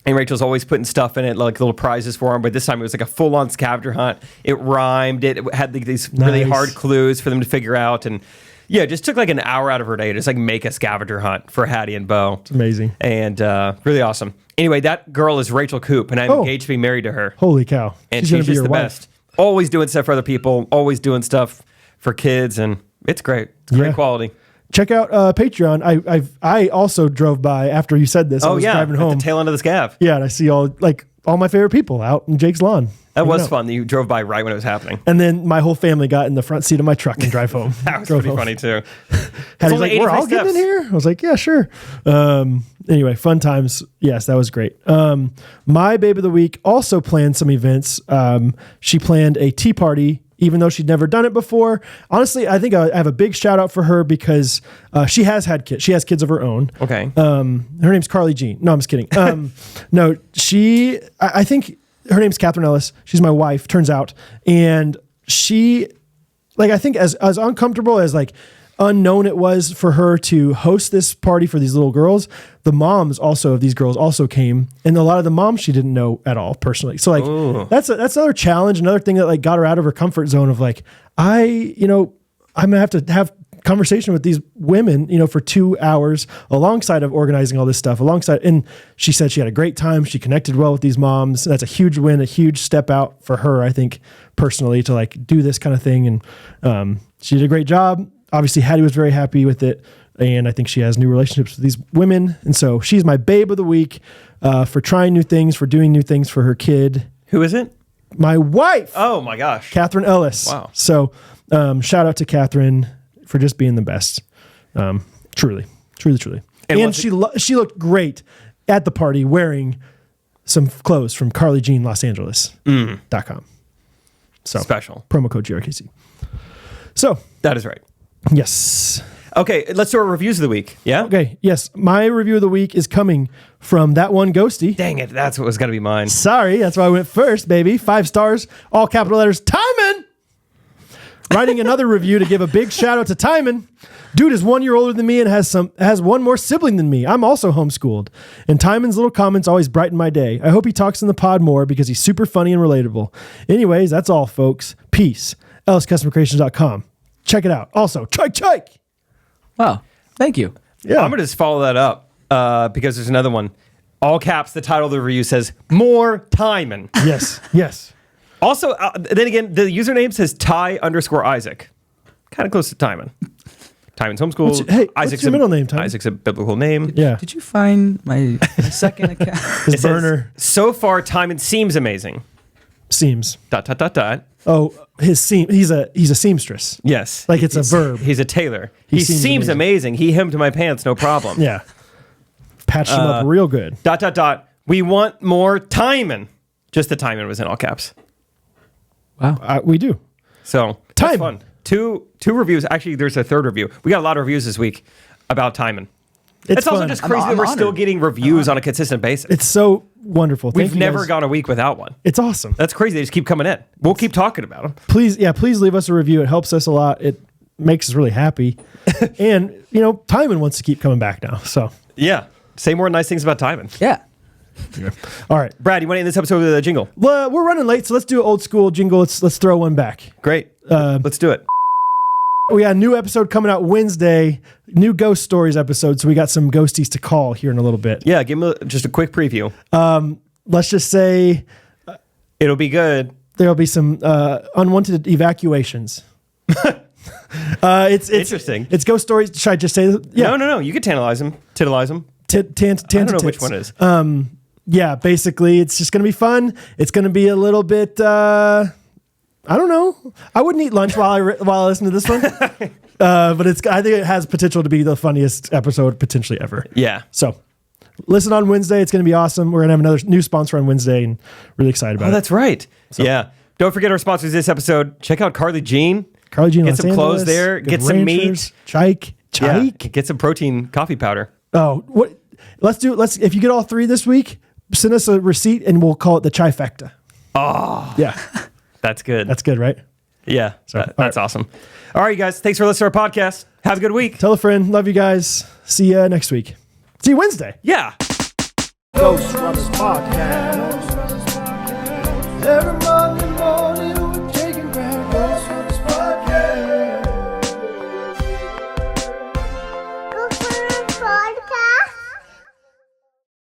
And Rachel's always putting stuff in it, like little prizes for them. But this time it was like a full-on scavenger hunt. It rhymed. It had like these really hard clues for them to figure out. And yeah, it just took like an hour out of her day to just like make a scavenger hunt for Hattie and Bo. It's amazing. And really awesome. Anyway, that girl is Rachel Coop, and I'm engaged to be married to her. Holy cow. And she's just the best. Always doing stuff for other people, always doing stuff for kids, and it's great. It's great quality. Check out Patreon. I also drove by after you said this. I was driving home. At the tail end of the scav. Yeah, and I see all my favorite people out in Jake's lawn. That was fun. You drove by right when it was happening. And then my whole family got in the front seat of my truck and drive home. That was pretty funny too. Hattie's like, we're all getting in here? I was like, yeah, sure. Anyway, fun times. Yes, that was great. My Babe of the Week also planned some events. She planned a tea party, even though she'd never done it before. Honestly, I think I have a big shout out for her because she has had kids. She has kids of her own. Okay. Her name's Carly Jean. No, I'm just kidding. No, I think her name's Catherine Ellis. She's my wife, turns out. And she, I think as uncomfortable as unknown it was for her to host this party for these little girls, the moms also of these girls also came, and a lot of the moms she didn't know at all personally. So that's another challenge, another thing that got her out of her comfort zone of I'm gonna have to have conversation with these women, for 2 hours alongside of organizing all this stuff and she said she had a great time. She connected well with these moms. That's a huge win, a huge step out for her, I think, personally, to do this kind of thing. And she did a great job. Obviously Hattie was very happy with it. And I think she has new relationships with these women. And so she's my Babe of the Week for trying new things, for doing new things for her kid. Who is it? My wife. Oh my gosh. Catherine Ellis. Wow. So shout out to Catherine for just being the best. Truly. And she looked great at the party wearing some clothes from CarlyJeanLosAngeles.com. So special. Promo code GRKC. So that is right. Yes. Okay, let's do our reviews of the week. Yeah? Okay, yes. My review of the week is coming from that one ghosty. Dang it, that's what was going to be mine. Sorry, that's why I went first, baby. 5 stars, all capital letters. Timon! Writing another review to give a big shout out to Timon. Dude is 1 year older than me and has one more sibling than me. I'm also homeschooled. And Timon's little comments always brighten my day. I hope he talks in the pod more because he's super funny and relatable. Anyways, that's all, folks. Peace. LSCustomCreations.com. Check it out. Also, chike. Wow. Thank you. Yeah. I'm going to just follow that up because there's another one. All caps, the title of the review says, More Timon. Yes. Also, then again, the username says Ty_Isaac. Kind of close to Timon. Timon's homeschool. What's your middle name, Timon? Isaac's a biblical name. Yeah. Did you find my second account? His burner. So far, Timon seems amazing. Seems. ... Oh, his seam. He's a seamstress. yes. Like it's a verb. He's a tailor. He seems amazing. He hemmed my pants, no problem. Yeah. Patched him up real good. ... We want more Timon. Just the Timon was in all caps. Wow. We do. So that's fun. Two reviews. Actually, there's a third review. We got a lot of reviews this week about Timon. It's also fun. just crazy that we're still getting reviews on a consistent basis. It's so wonderful. We've never gone a week without one. It's awesome. That's crazy. They just keep coming in. We'll keep talking about them. Please leave us a review. It helps us a lot. It makes us really happy. And, Timon wants to keep coming back now. So, yeah. Say more nice things about Timon. Yeah. All right. Brad, you want to end this episode with a jingle? Well, we're running late, so let's do an old school jingle. Let's throw one back. Great. Let's do it. We got a new episode coming out Wednesday, new Ghost Stories episode. So we got some ghosties to call here in a little bit. Yeah, give them just a quick preview. Let's just say it'll be good. There'll be some unwanted evacuations. It's interesting. It's Ghost Stories. Should I just say? Yeah. No. You could tantalize them. Titilize them. I don't know which one is. Yeah, basically, it's just going to be fun. It's going to be a little bit... I don't know. I woun't eat lunch while I listen to this one. But I think it has potential to be the funniest episode potentially ever. Yeah. So listen on Wednesday. It's going to be awesome. We're going to have another new sponsor on Wednesday and really excited about it. Oh, that's right. So, yeah. Don't forget our sponsors this episode. Check out Carly Jean. Get Los some clothes there. Get some meat. Chike. Yeah. Get some protein coffee powder. Oh, what? Let's if you get all three this week, send us a receipt and we'll call it the trifecta. Oh. Yeah. That's good. That's good, right? Yeah. That's awesome. All right, you guys. Thanks for listening to our podcast. Have a good week. Tell a friend. Love you guys. See you next week. See you Wednesday. Yeah. Ghostrunners Podcast. Everybody